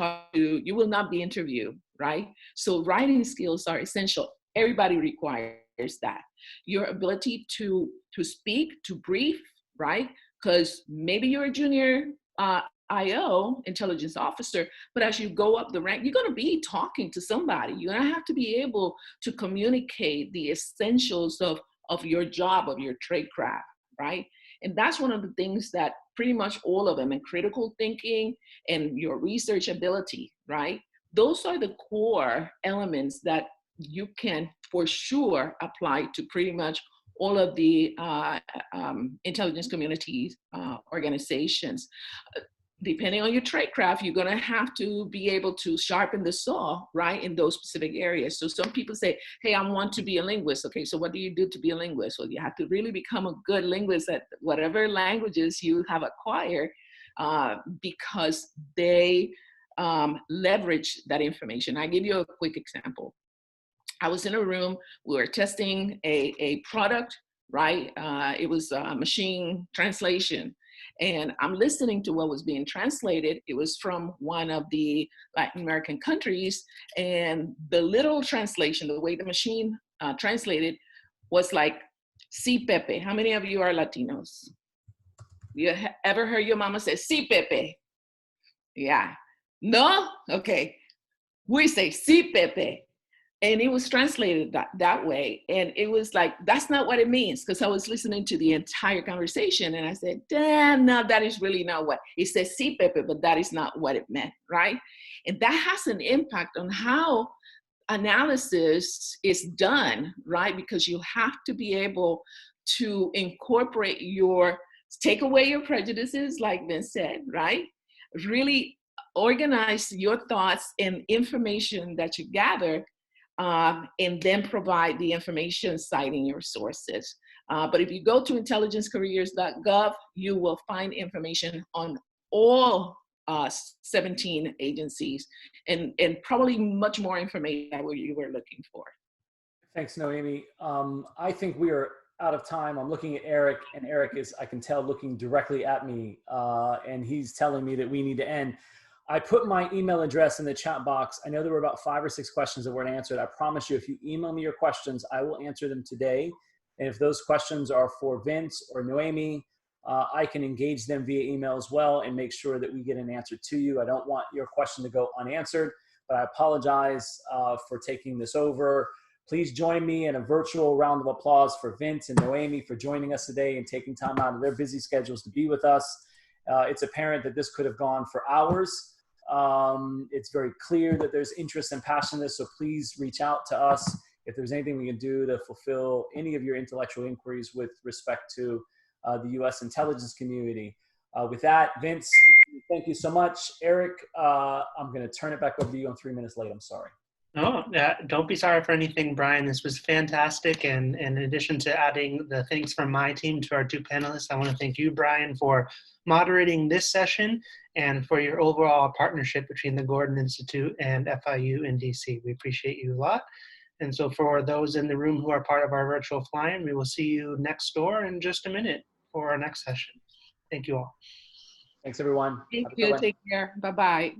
be interviewed, right? So writing skills are essential. Everybody requires that. Your ability to speak, to brief, right? Because maybe you're a junior IO, intelligence officer, but as you go up the rank, you're going to be talking to somebody. You're going to have to be able to communicate the essentials of your job, of your trade craft, right? And that's one of the things that pretty much all of them, and critical thinking and your research ability, right? Those are the core elements that you can for sure apply to pretty much all of the intelligence communities organizations. depending on your trade craft, you're going to have to be able to sharpen the saw, right, in those specific areas. So some people say, hey, I want to be a linguist. Okay, so what do you do to be a linguist? Well, you have to really become a good linguist at whatever languages you have acquired, because they leverage that information. I give you a quick example. I was in a room, we were testing a product, right? It was machine translation. And I'm listening to what was being translated. It was from one of the Latin American countries. And the literal translation, the way the machine translated, was like, "Si Pepe." How many of you are Latinos? You ever heard your mama say, "Si Pepe"? Yeah. No? Okay. We say, "Si Pepe." And it was translated that way. And it was like, that's not what it means. Because I was listening to the entire conversation and I said, damn, no, that is really not what it says, "Si Pepe," but that is not what it meant, right? And that has an impact on how analysis is done, right? Because you have to be able to incorporate take away your prejudices, like Vince said, right? Really organize your thoughts and information that you gather, and then provide the information citing your sources. But if you go to intelligencecareers.gov, you will find information on all 17 agencies and probably much more information than what you were looking for. Thanks, Noemi. I think we are out of time. I'm looking at Eric, and Eric is, I can tell, looking directly at me, and he's telling me that we need to end. I put my email address in the chat box. I know there were about 5 or 6 questions that weren't answered. I promise you, if you email me your questions, I will answer them today. And if those questions are for Vince or Noemi, I can engage them via email as well and make sure that we get an answer to you. I don't want your question to go unanswered, but I apologize for taking this over. Please join me in a virtual round of applause for Vince and Noemi for joining us today and taking time out of their busy schedules to be with us. It's apparent that this could have gone for hours. It's very clear that there's interest and passion in this, so please reach out to us if there's anything we can do to fulfill any of your intellectual inquiries with respect to the U.S. intelligence community. With that, Vince, thank you so much. Eric, I'm going to turn it back over to you. I'm 3 minutes late. I'm sorry. Oh, don't be sorry for anything, Brian. This was fantastic. And in addition to adding the thanks from my team to our 2 panelists, I want to thank you, Brian, for moderating this session and for your overall partnership between the Gordon Institute and FIU in DC. We appreciate you a lot. And so for those in the room who are part of our virtual fly-in, we will see you next door in just a minute for our next session. Thank you all. Thanks, everyone. Thank you. Take care. Bye-bye.